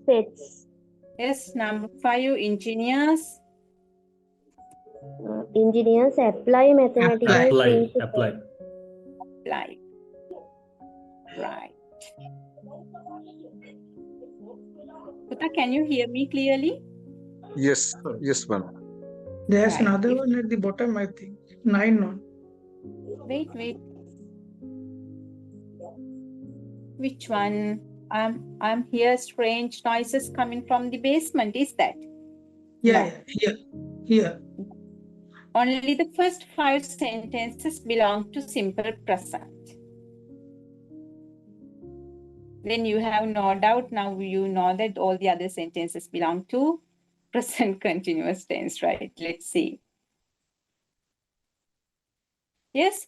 Sets. Yes, number 5, engineers. Engineers apply mathematical principles. Apply. Right. Putta, can you hear me clearly? Yes, ma'am. There's Right. another one at the bottom, I think. 9 on. Wait. Which one? I'm hear strange noises coming from the basement. Is that? Yeah, here. Only the first 5 sentences belong to simple present. Then you have no doubt, now you know that all the other sentences belong to present continuous tense, right? Let's see. Yes,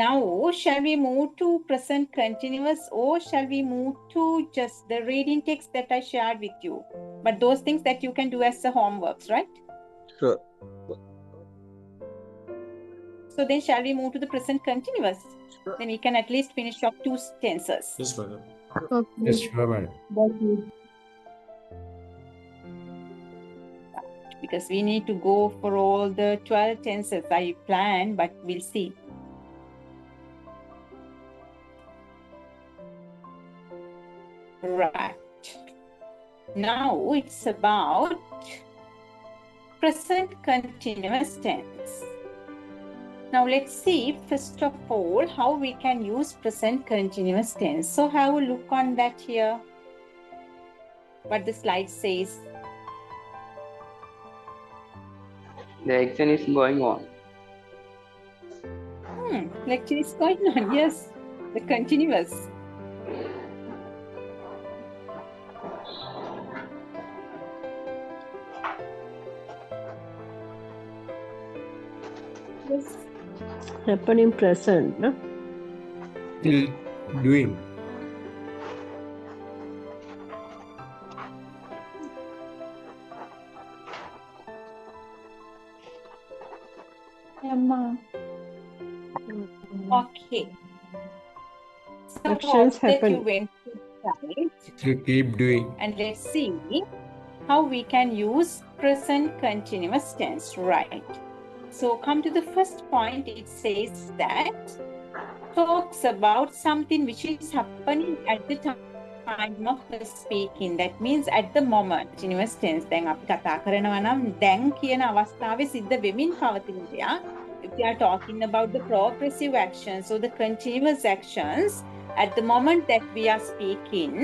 now shall we move to present continuous or shall we move to just the reading text that I shared with you? But those things that you can do as the homeworks, right? Sure. So then shall we move to the present continuous? Sure. Then we can at least finish off 2 tenses. Yes, madam. Yes, sure, madam. Because we need to go for all the 12 tenses I planned, but we'll see. Right. Now it's about present continuous tense. Now let's see first of all how we can use present continuous tense. So have a look on that here. What the slide says. The action is going on. Lecture is going on. Yes, the continuous. Yes. Happening present, no? Still doing. Okay. So Actions that happen. you went to right? Still keep doing. And let's see how we can use present continuous tense, right? So come to the first point, it says that talks about something which is happening at the time of the speaking. That means at the moment. Continuous tense. දැන් අපි කතා කරනවා නම් දැන් කියන අවස්ථාවේ සිද්ධ වෙමින් පවතින දෙයක්. If we are talking about the progressive actions, so the continuous actions at the moment that we are speaking,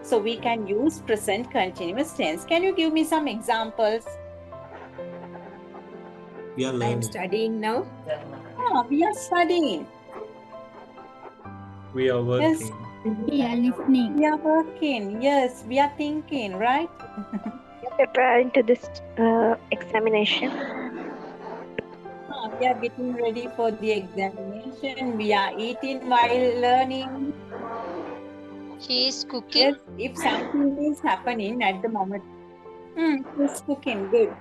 so we can use present continuous tense. Can you give me some examples? We are I am learning. studying now. We are studying. We are working. Yes. We are listening. We are working. Yes, we are thinking, right? Preparing to this examination. We are getting ready for the examination. We are eating while learning. She is cooking. Yes, if something is happening at the moment. She's cooking, good.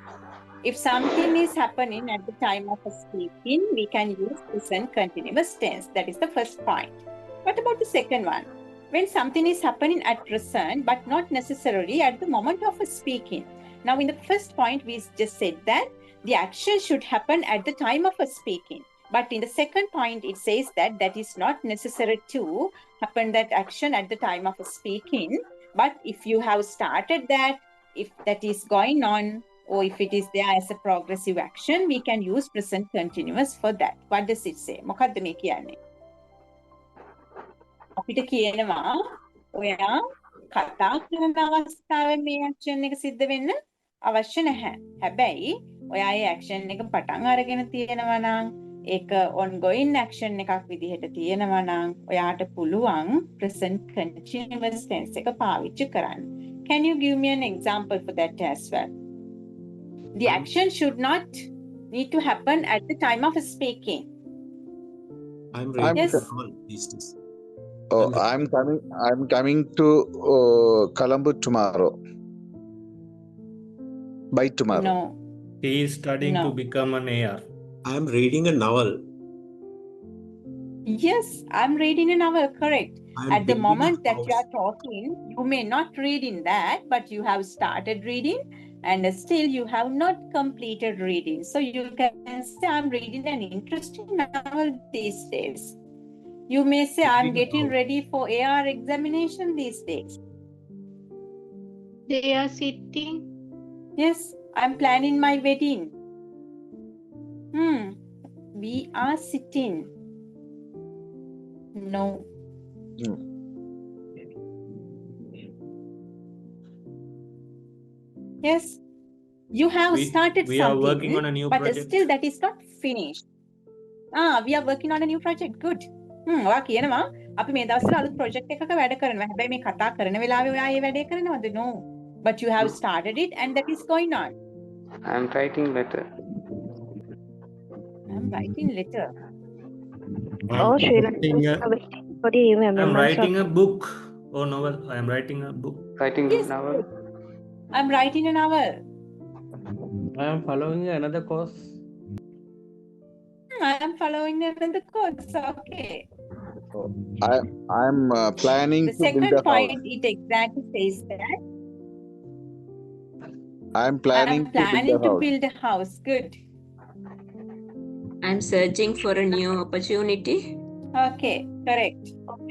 If something is happening at the time of speaking, we can use present continuous tense. That is the first point. What about the second one? When something is happening at present, but not necessarily at the moment of speaking. Now, in the first point, we just said that the action should happen at the time of speaking. But in the second point, it says that that is not necessary to happen that action at the time of speaking. But if you have started that, if that is going on, or if it is there as a progressive action, we can use present continuous for that. What does it say? මොකද්ද මේ කියන්නේ? අපිට කියනවා ඔයා කතා කරන අවස්ථාවේ මේ action එක සිද්ධ වෙන්න අවශ්‍ය නැහැ. හැබැයි ඔයා ඒ action එක පටන් අරගෙන තියෙනවා නම් ඒක ongoing action එකක් විදිහට තියෙනවා නම් ඔයාට පුළුවන් present continuous tense එක පාවිච්චි කරන්න. Can you give me an example for that as well? The action should not need to happen at the time of speaking. I'm reading Yes. all these days. Oh, I'm coming to Colombo tomorrow. By tomorrow. No. He is studying to become an AR. I'm reading a novel. Yes, I'm reading a novel, correct. I'm At the building a moment that you house. are talking, you may not read in that, but you have started reading and still you have not completed reading. So you can say, I'm reading an interesting novel these days. You may say, I'm getting ready for AR examination these days. They are sitting. Yes, I'm planning my wedding. We are sitting. No. Yes, you have started we something, are working on a new but project. still that is not finished. We are working on a new project. Good. ඔයා කියනවා අපි මේ දවස්වල අලුත් project එකක වැඩ කරනවා. හැබැයි මේ කතා කරන වෙලාවේ ඔයා ඒ වැඩේ කරනවද? No. But you have started it and that is going on. I'm writing letter. I'm writing letter. Oh, Sri writing a- Lanka waiting for the I'm members writing of a book or novel. I am writing a book. Writing Yes. novel. I'm writing a novel. I am following another course. I am following another course. Okay. I'm planning The to build second a house. point, it exactly says that I'm planning I'm planning to build a house. Good. I'm searching for a new opportunity. Okay, correct.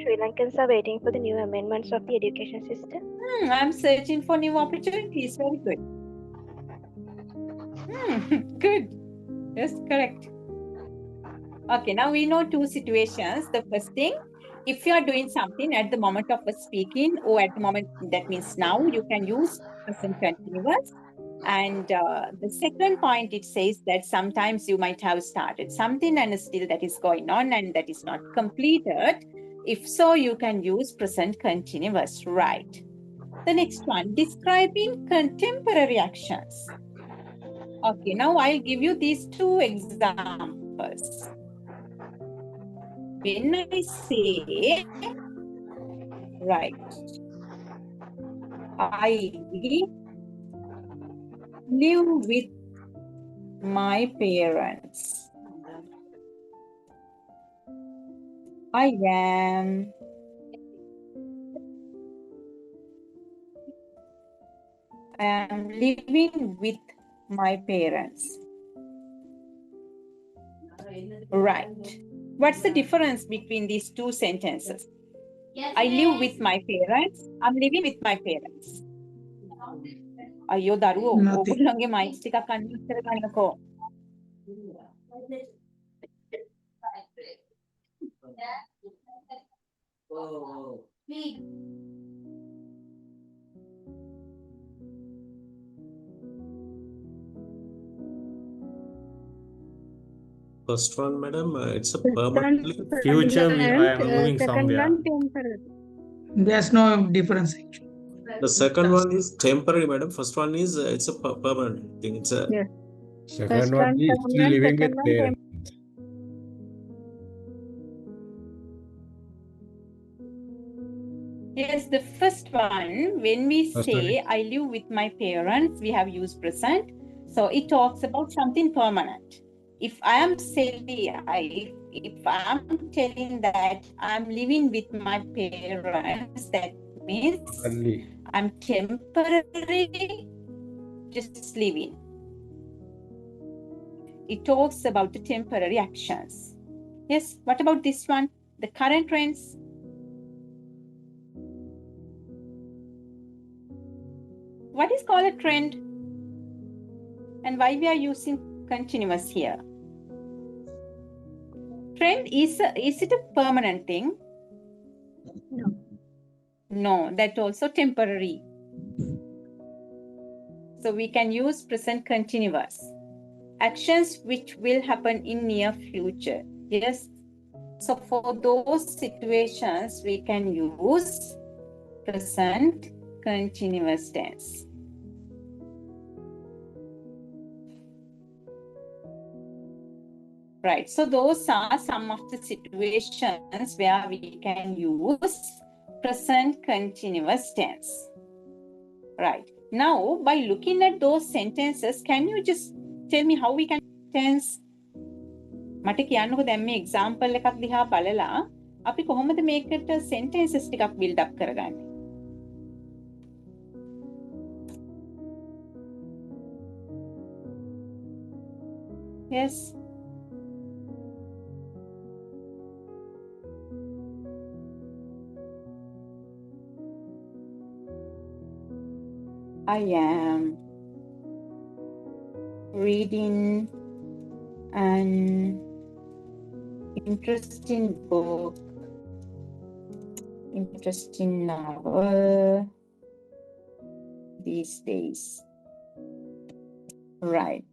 Sri Lankans are waiting for the new amendments of the education system? I'm searching for new opportunities. Very good. Good. Yes, correct. Okay, now we know two situations. The first thing, if you are doing something at the moment of speaking or at the moment, that means now, you can use present continuous. And the second point, it says that sometimes you might have started something and still that is going on and that is not completed. If so, you can use present continuous, right? The next one, describing contemporary actions. Okay, now I'll give you these two examples. When I say, right, I live with my parents. I am living with my parents. Right. What's the difference between these two sentences? I live with my parents. I'm living with my parents. අයියෝ දරුවෝ Nothing. ඕගොල්ලන්ගේ mics ටිකක් unmute කරගන්නකෝ. First one, madam, it's a First one permanently. Future, I am permanent, moving second somewhere. one temporary. There's no difference. The second one is temporary, madam. First one is it's a permanent thing. It's a Yes. Second First one one is still permanent, living second with one parents. Yes, the first one, when we First one say I live with my parents, we have used present. So it talks about something permanent. If I am saying, if I am telling that I'm living with my parents, that means only. I'm temporarily just living. It talks about the temporary actions. Yes, what about this one? The current trends. What is called a trend? And why we are using continuous here? Trend is it a permanent thing? No. No, that's also temporary. So we can use present continuous. Actions which will happen in near future. Yes. So for those situations, we can use present continuous tense. Right, so those are some of the situations where we can use present continuous tense. Right, now by looking at those sentences, can you just tell me how we can tense? මට කියන්නකෝ දැන් මේ example එකක් දිහා බලලා අපි කොහොමද මේකට sentences ටිකක් build up කරගන්නේ? Yes. I am reading an interesting book, interesting novel these days. Right.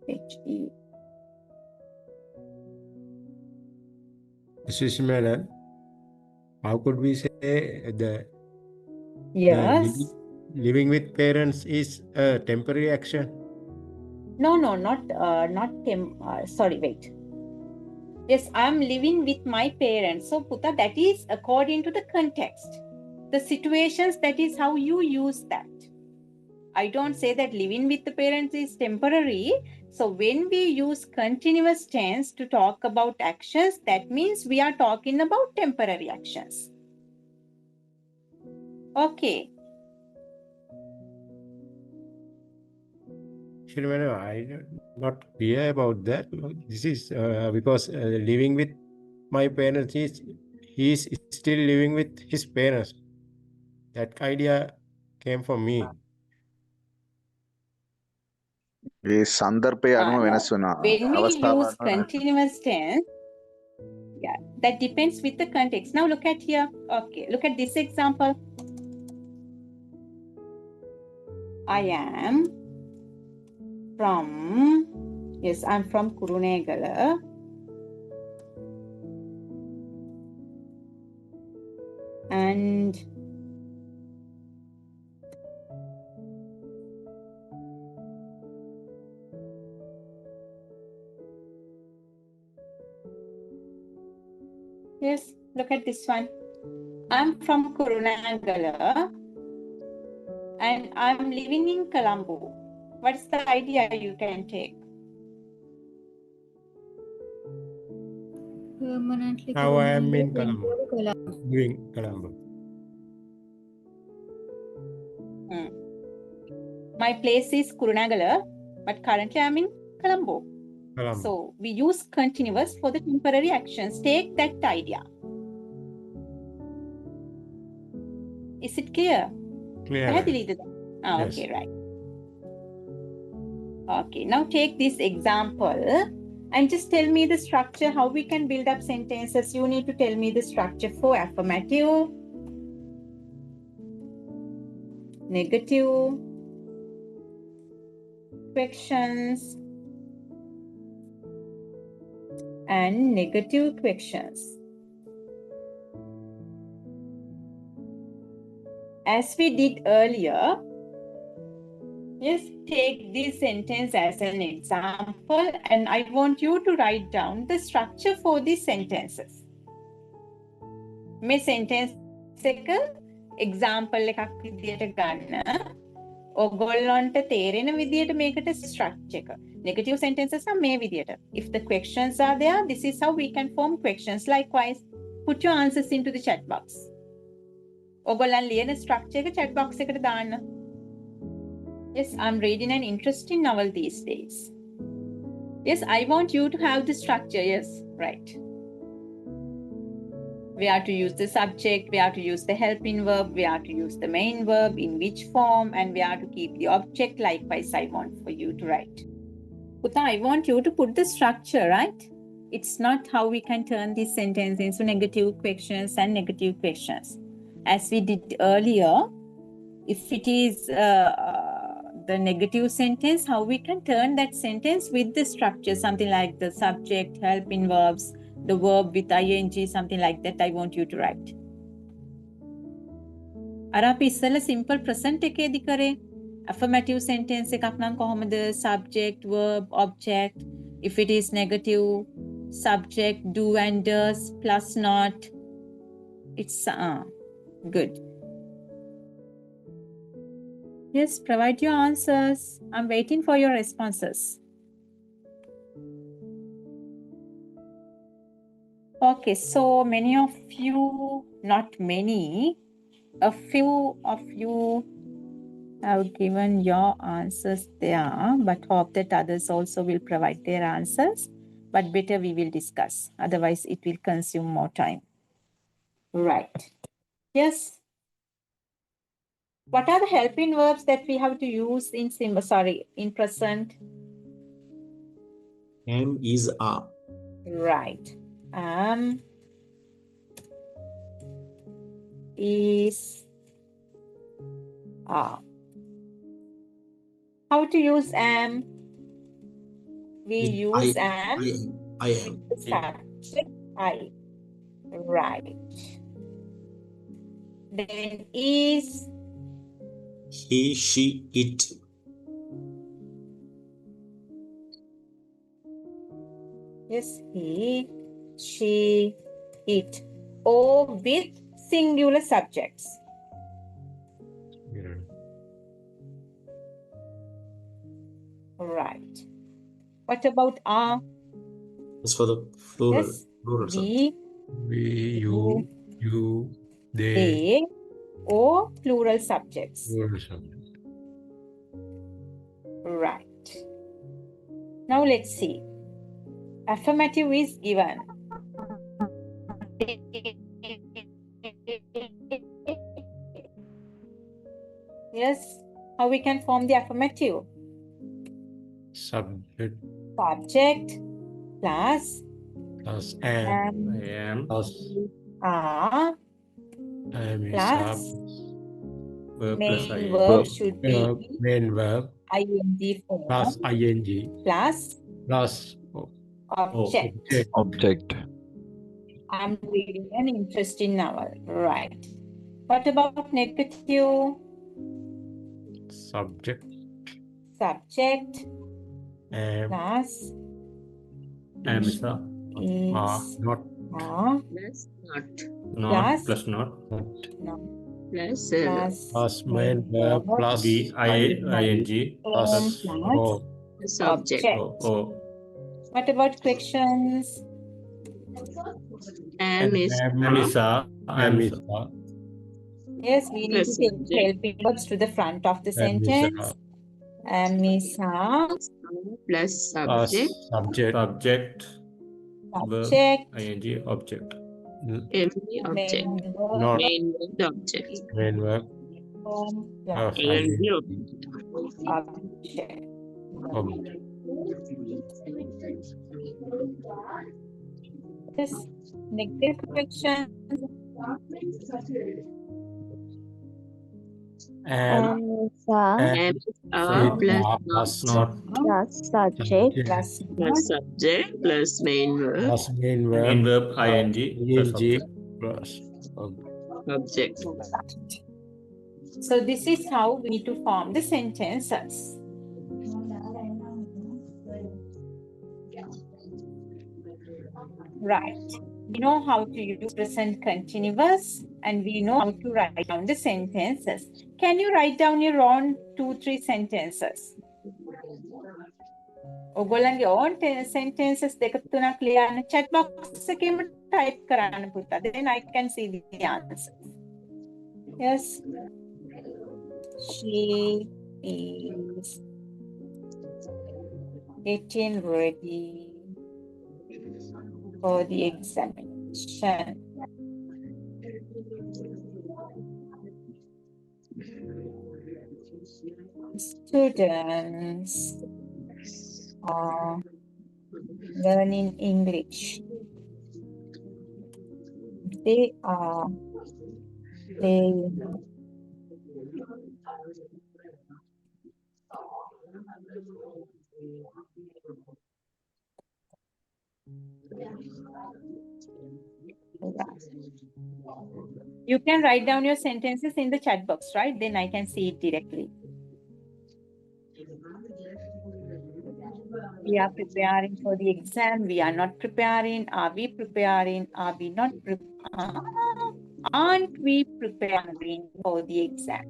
H-E. Excuse me, madam. How could we say the Yes. living with parents is a temporary action? No, sorry, wait. Yes, I'm living with my parents. So, Puta, that is according to the context. The situations, that is how you use that. I don't say that living with the parents is temporary. So, when we use continuous tense to talk about actions, that means we are talking about temporary actions. Okay. Actually, madam, I'm not clear about that. This is because living with my parents is he is still living with his parents. That idea came from me. ඒ සන්දර්භය අනුව No. වෙනස් වෙනවා. When we අවස්ථාව use අනුව වෙනස් වෙනවා. continuous tense, yeah, that depends with the context. Now look at here. Okay, look at this example. I am from, yes, I'm from Kurunegala. And yes, look at this one. I'm from Kurunegala and I'm living in Colombo. What's the idea you can take? Permanently Now I am in Colombo. Colombo. Doing Colombo. My place is Kurunegala, but currently I'm in Colombo. Colombo. So we use continuous for the temporary actions. Take that idea. Is it clear? Clear. පැහැදිලිද? Yes. Okay, right. Okay, now take this example and just tell me the structure, how we can build up sentences. You need to tell me the structure for affirmative, negative, questions, and negative questions. As we did earlier, yes, take this sentence as an example and I want you to write down the structure for these sentences. මේ sentence එක example එකක් විදියට ගන්න. ඔයගොල්ලන්ට තේරෙන විදියට මේකට structure එක. Negative sentences are මේ විදියට. If the questions are there, this is how we can form questions. Likewise, put your answers into the chat box. ඔයගොල්ලන් ලියන structure එක chat box එකට දාන්න. Yes, I'm reading an interesting novel these days. Yes, I want you to have the structure. Yes, right. We are to use the subject, we are to use the helping verb, we are to use the main verb, in which form, and we are to keep the object. Likewise, I want for you to write. Uta, I want you to put the structure, right? It's not how we can turn this sentence into negative questions and negative questions. As we did earlier, if it is the negative sentence, how we can turn that sentence with the structure, something like the subject, helping verbs, the verb with ing, something like that. I want you to write. අර අපි ඉස්සෙල්ලා simple present එකේදී කරේ affirmative sentence එකක් නම් කොහොමද subject, verb, object. If it is negative, subject, do and does plus not. It's good. Yes, provide your answers. I'm waiting for your responses. Okay, so many of you, not many, a few of you have given your answers there, but hope that others also will provide their answers. But better we will discuss. Otherwise, it will consume more time. Right. Yes. What are the helping verbs that we have to use in in present? Am, is, are. Right. Is, are. How to use am? We use am. I am. Subject I. Right. Then is. He, she, it. Yes, he, she, it. Or with singular subjects. Yeah. Right. What about are? It's for the plural. Yes, Plural we, you, they, or plural subjects. Plural subject. Right. Now let's see. Affirmative is given. Yes. How we can form the affirmative? Subject Subject plus plus I am am. plus are am is plus Verb plus main ing. verb should be main verb ing plus form ing plus plus object. Object. I'm reading an interesting novel. Right. What about negative? subject Subject am plus Am is a. is not Plus not. Not plus plus not. no, Plus plus main verb plus V I ing form plus plus subject. object. O. What about questions? Am is Am is a. am is Yes, we need to plus take subject. helping verbs to the front of the am is sentence. Amisa Plus plus subject. subject Subject. Verb object ing object. MV object. main verb not Main verb object. main verb form plus plus MV object. object. Yes, negative question. And Am is plus Not. Subject plus plus subject plus main verb plus main Main verb verb ing plus object. plus object. So this is how we need to form the sentences. Right. We know how to use present continuous and we know how to write down the sentences. Can you write down your own 2-3 sentences? ඔගොල්ලන්ගේ own sentences දෙක තුනක් ලියන්න chat box එකේම type කරන්න පුතා. Then I can see the answers. Yes. She is getting ready for the examination. Students are learning English. They are playing You can write down your sentences in the chat box, right? Then I can see it directly. We are preparing for the exam. We are not preparing. Are we preparing? Are we not preparing? Aren't we preparing for the exam?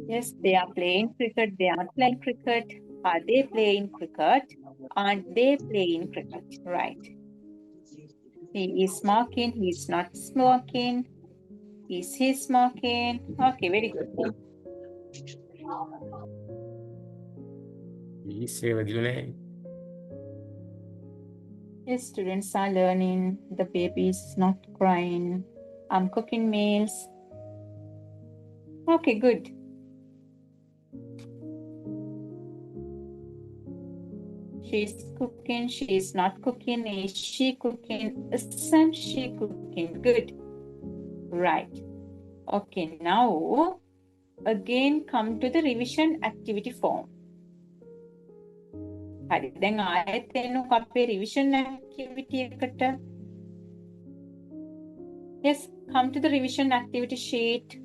Yes, they are playing cricket. They are not playing cricket. Are they playing cricket? Aren't they playing cricket? Right. He is smoking. He is not smoking. Is he smoking? Okay, very good. Yes, students are learning. The baby is not crying. I'm cooking meals. Okay, good. She's cooking. She is not cooking. Is she cooking? Isn't she cooking? Good. Right. Okay, now again come to the revision activity form. හරි දැන් ආයෙත් එන්නකො අපේ revision activity එකට. Yes, come to the revision activity sheet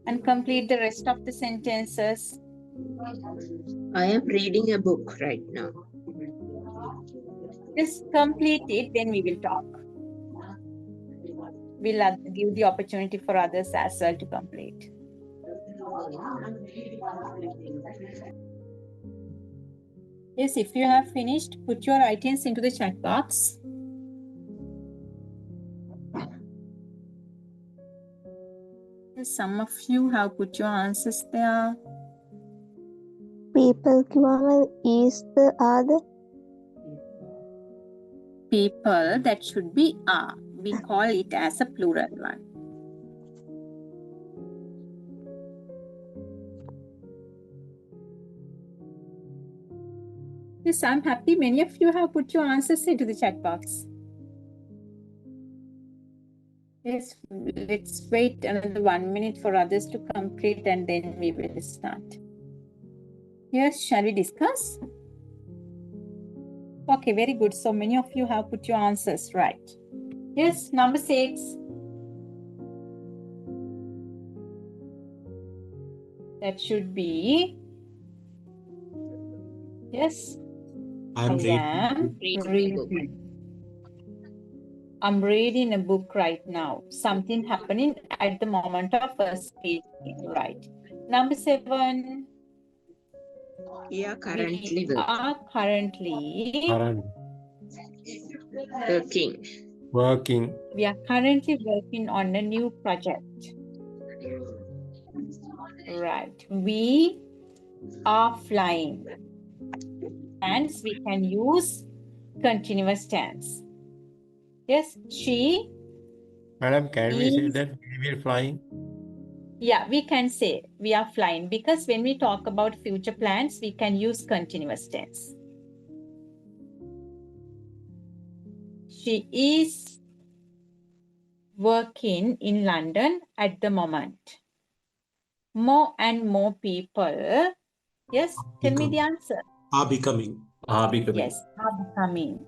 and complete the rest of the sentences. I am reading a book right now. Just complete it, then we will talk. We'll give the opportunity for others as well to complete. Yes, if you have finished, put your items into the chat box. Some of you have put your answers there. People is the other. People, that should be are. We call it as a plural one. Yes, I'm happy many of you have put your answers into the chat box. Yes, let's wait another 1 minute for others to complete and then we will start. Yes, shall we discuss? Okay, very good. So many of you have put your answers right. Yes, number 6. That should be, yes, I am reading. I'm reading a book right now. Something happening at the moment of us speaking, right? Number 7. We are currently Working. We are currently working on a new project. Right. We are flying. Hence, we can use continuous tense. Yes, she. Madam, can we say that we will flying? Yeah, we can say we are flying because when we talk about future plans, we can use continuous tense. She is working in London at the moment. More and more people, yes, tell me the answer. Are becoming. Yes, are becoming.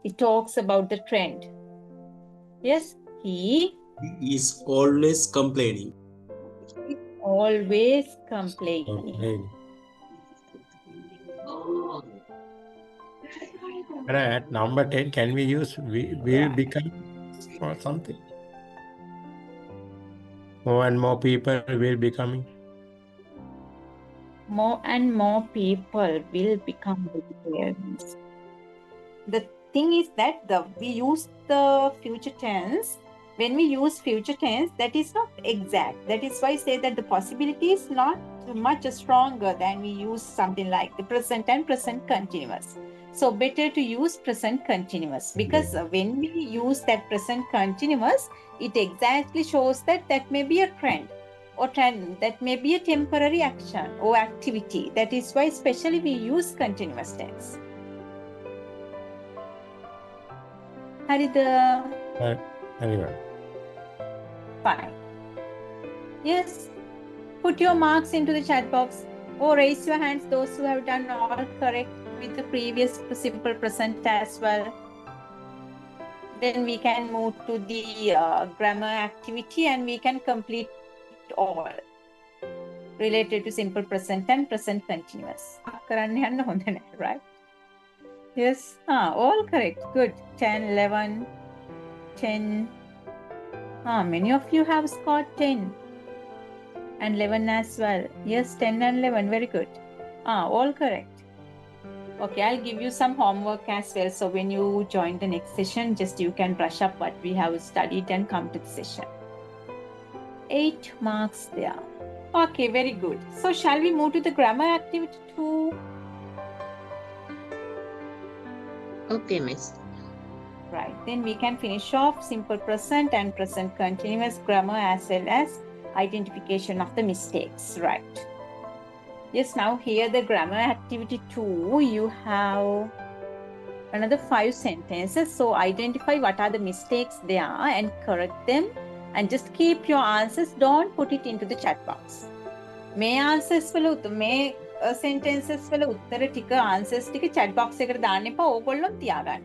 It talks about the trend. Yes, he is always complaining. Always complaining. At number 10, can we use will become or something? More and more people will becoming. More and more people will become vegetarians. The thing is that we use the future tense. When we use future tense, that is not exact. That is why I say that the possibility is not much stronger than we use something like the present and present continuous. So better to use present continuous because when we use that present continuous, it exactly shows that that may be a trend or that may be a temporary action or activity. That is why especially we use continuous tense. Harida. Anyway. Fine. Yes. Put your marks into the chat box or raise your hands those who have done all correct with the previous simple present as well. Then we can move to the grammar activity and we can complete all related to simple present and present continuous. Right? Yes. All correct. Good. 10, 11, 10. Many of you have scored 10. And 11 as well. Yes, 10 and 11. Very good. All correct. Okay, I'll give you some homework as well. So when you join the next session, just you can brush up what we have studied and come to the session. 8 marks there. Okay, very good. So shall we move to the grammar activity 2? Okay, miss. Right, then we can finish off simple present and present continuous grammar as well as identification of the mistakes. Right. Yes, now here the grammar activity 2, you have another 5 sentences. So identify what are the mistakes there and correct them and just keep your answers. Don't put it into the chat box. May answers may sentences වල උත්තර ටික answers ටික chat box එකට දාන්න එපා. ඕගොල්ලෝ තියාගන්න.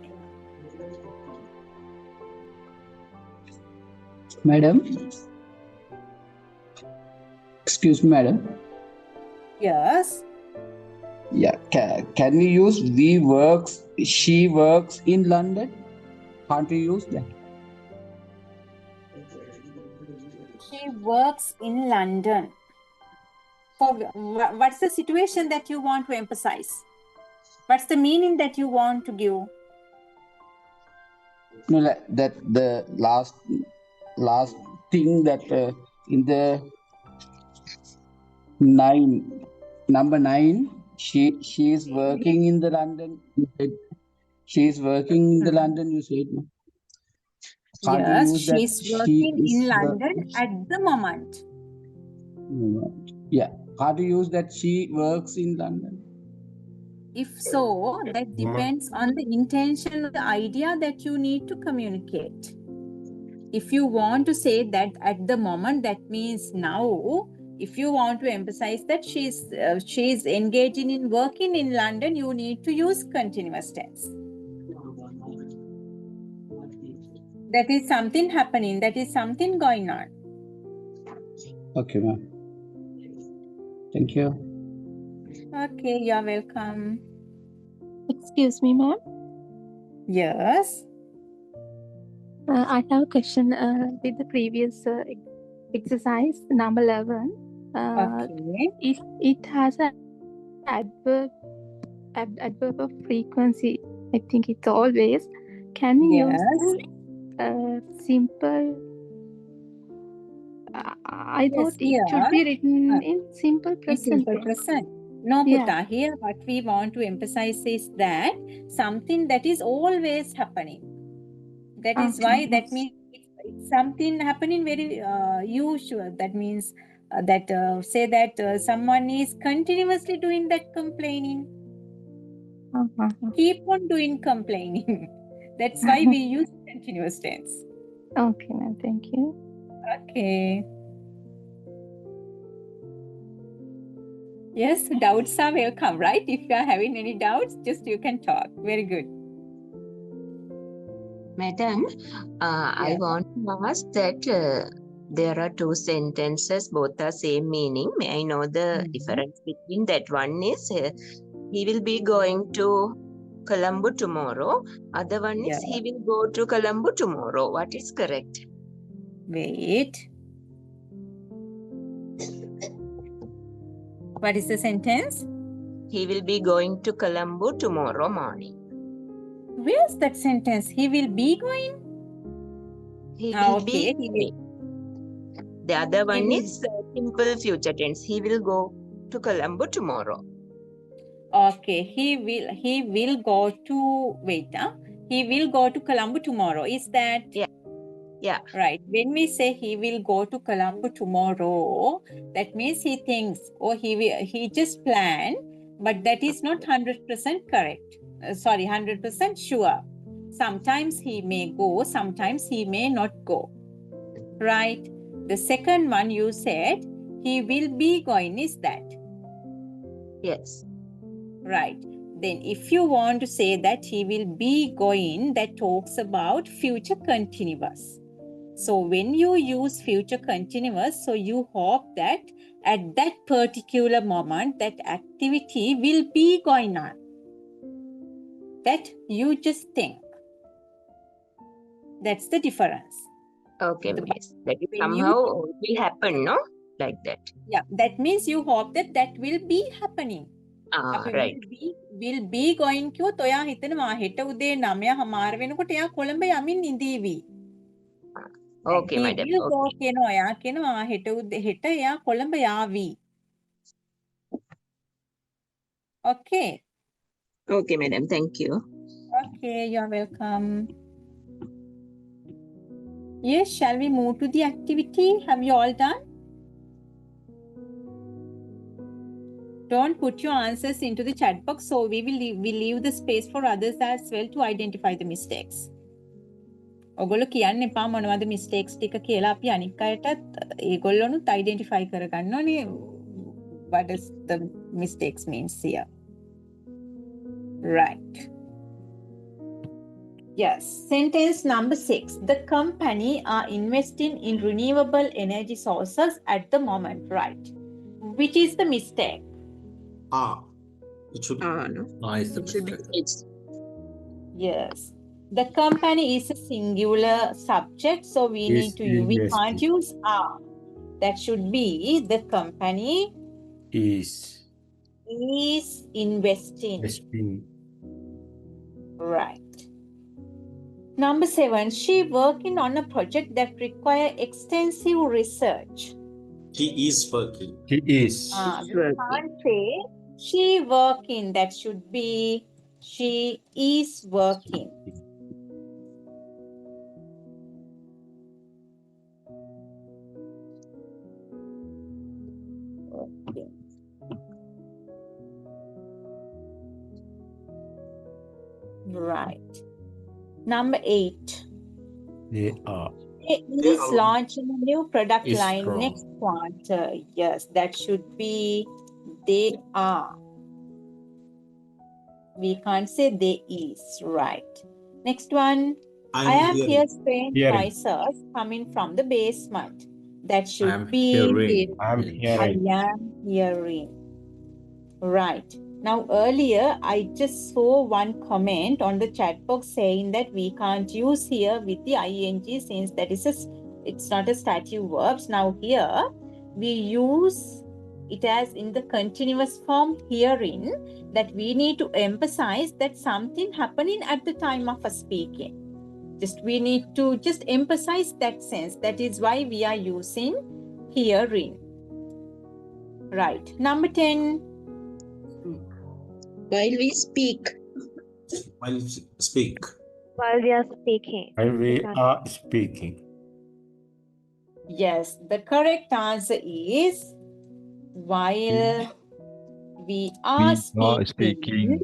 Madam. Excuse me, madam. Yes. Yeah, can we use she works in London? Can't we use that? She works in London. What's the situation that you want to emphasize? What's the meaning that you want to give? No, that the last thing that in the number 9, she is working in the London. You said she is working in the London. You said no. Can't you Yes, use that she's she working is in London at the moment. Yeah. Can't you use that she works in London? If so, that depends on the intention or the idea that you need to communicate. If you want to say that at the moment, that means now. If you want to emphasize that she's engaging in working in London, you need to use continuous tense. That is something happening. That is something going on. Okay, ma'am. Thank you. Okay, you're welcome. Excuse me, ma'am. Yes. I have a question with the previous exercise, number 11. Okay. It has an adverb of frequency. I think it's always. Can we use simple? I thought it should be written in simple present. In simple present. No, Putta, here what we want to emphasize is that something that is always happening. That is why that means it's something happening very usual. That means say that someone is continuously doing that complaining. Keep on doing complaining. That's why we use continuous tense. Okay, ma'am. Thank you. Okay. Yes, doubts are welcome, right? If you are having any doubts, just you can talk. Very good. Madam, I want to ask that there are two sentences, both are same meaning. May I know the difference between that? One is he will be going to Colombo tomorrow. Other one is he will go to Colombo tomorrow. What is correct? Wait. What is the sentence? He will be going to Colombo tomorrow morning. Where's that sentence? He will be going? He will be. The other one is simple future tense. He will go to Colombo tomorrow. Okay, he will go to he will go to Colombo tomorrow. Is that? Yeah. Right. When we say he will go to Colombo tomorrow, that means he thinks or he just planned, but that is not 100% correct. 100% sure. Sometimes he may go, sometimes he may not go. Right. The second one you said, he will be going, is that? Yes. Right. Then if you want to say that he will be going, that talks about future continuous. So when you use future continuous, so you hope that at that particular moment, that activity will be going on. That you just think. That's the difference. Okay, miss. That is somehow will happen, no? Like that. Yeah, that means you hope that that will be happening. Right. Will be going කිව්වොත් ඔයා හිතනවා හෙට උදේ 9 හමාර වෙනකොට එයා කොළඹ යමින් ඉඳීවි. Okay, madam. He will go කියනවා එයා කියනවා හෙට එයා Colombo යාවි. Okay. Okay, madam. Thank you. Okay, you're welcome. Yes, shall we move to the activity? Have you all done? Don't put your answers into the chat box, so we leave the space for others as well to identify the mistakes. ඔගොල්ලෝ කියන්න එපා මොනවද mistakes ටික කියලා අපි අනික් අයටත් ඒගොල්ලොනුත් identify කරගන්න ඕනේ what does the mistakes means here. Right. Yes, sentence number 6. The company are investing in renewable energy sources at the moment, right? Which is the mistake? It should no. It's the mistake. Yes. The company is a singular subject, so we can't use are. That should be the company Is investing. investing. Right. Number 7, she working on a project that require extensive research. He is working. He is. We can't say she working. That should be she is working. Okay. Right. Number 8. They are. It is launching a new product Is line strong. next quarter. Yes, that should be they are. We can't say they is. Right. Next one. I am hearing strange noises coming from the basement. That should am be hearing. I am hearing. Right. Now earlier I just saw one comment on the chat box saying that we can't use here with the ing since that is it's not a stative verbs. Now here we use it as in the continuous form hearing, that we need to emphasize that something happening at the time of speaking. We need to just emphasize that sense. That is why we are using hearing. Right. Number 10. While we speak. While speak. While we are speaking. While we are speaking. Yes, the correct answer is while we are speaking.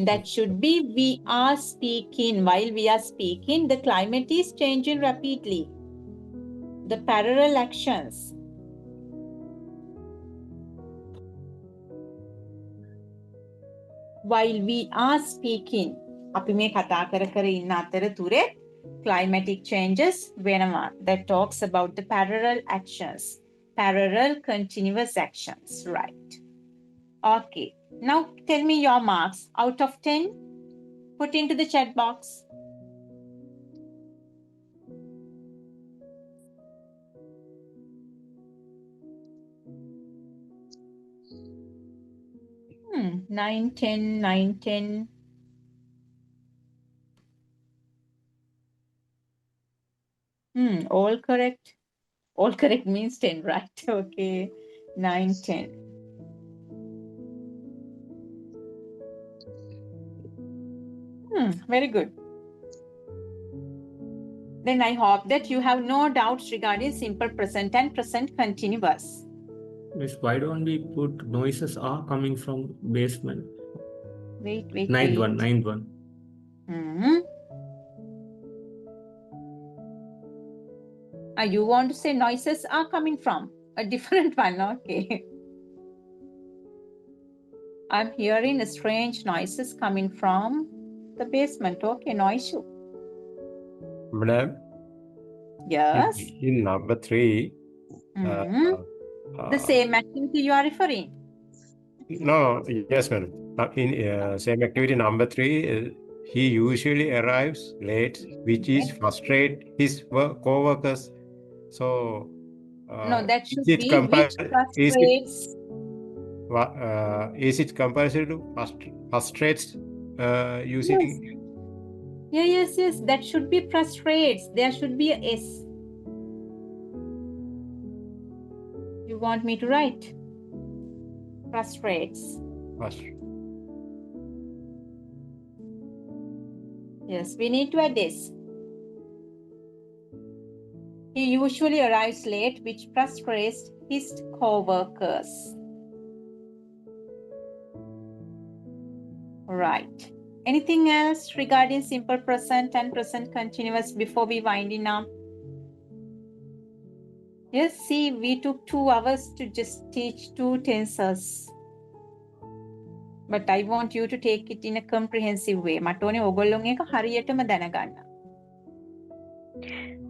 That should be we are speaking. While we are speaking, the climate is changing rapidly. The parallel actions. While we are speaking, අපි මේ කතා කර ඉන්න අතරතුරේ climatic changes වෙනවා. That talks about the parallel actions. Parallel continuous actions, right? Okay. Now tell me your marks out of 10. Put into the chat box. Hmm, 9, 10, 9, 10. All correct. All correct means 10, right? Okay. 9, 10. Very good. Then I hope that you have no doubts regarding simple present and present continuous. Miss, why don't we put noises are coming from basement? Wait. Ninth one. You want to say noises are coming from a different one? Okay. I'm hearing strange noises coming from the basement. Okay, no issue. Madam? Yes? In number 3. The same activity you are referring? No, yes, madam. In same activity number 3, he usually arrives late, which is frustrate his co-workers. So, no, that should is it be which frustrates. Is it compulsory to frustrates using? Yes. That should be frustrates. There should be a S. You want me to write? Frustrates. Yes, we need to add this. He usually arrives late, which frustrates his co-workers. Right. Anything else regarding simple present and present continuous before we winding up? Yes, see, we took 2 hours to just teach 2 tenses. But I want you to take it in a comprehensive way. මට ඕනේ ඔයගොල්ලොන් එක හරියටම දැනගන්න.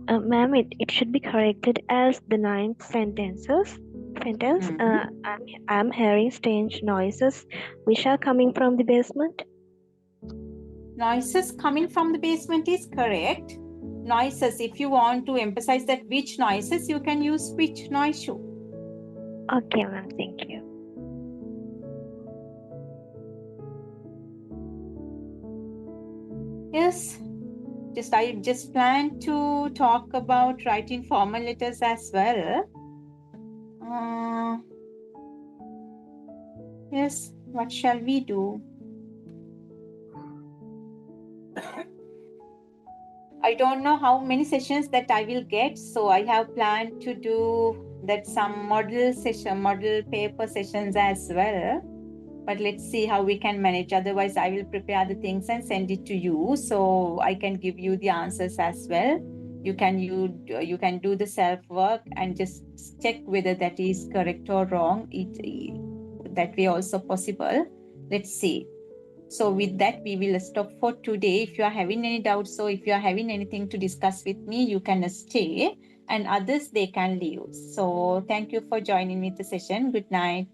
Ma'am, it should be corrected as the 9th sentence. I'm hearing strange noises which are coming from the basement. Noises coming from the basement is correct. Noises, if you want to emphasize that which noises, you can use which noise shoe. Okay, ma'am, thank you. Yes, I just plan to talk about writing formal letters as well. Yes, what shall we do? I don't know how many sessions that I will get, so I have planned to do that some model paper sessions as well. But let's see how we can manage. Otherwise, I will prepare the things and send it to you, so I can give you the answers as well. You can do the self work and just check whether that is correct or wrong. That way also possible. Let's see. So with that, we will stop for today. If you are having any doubts, so if you are having anything to discuss with me, you can stay, and others, they can leave. So thank you for joining me the session. Good night.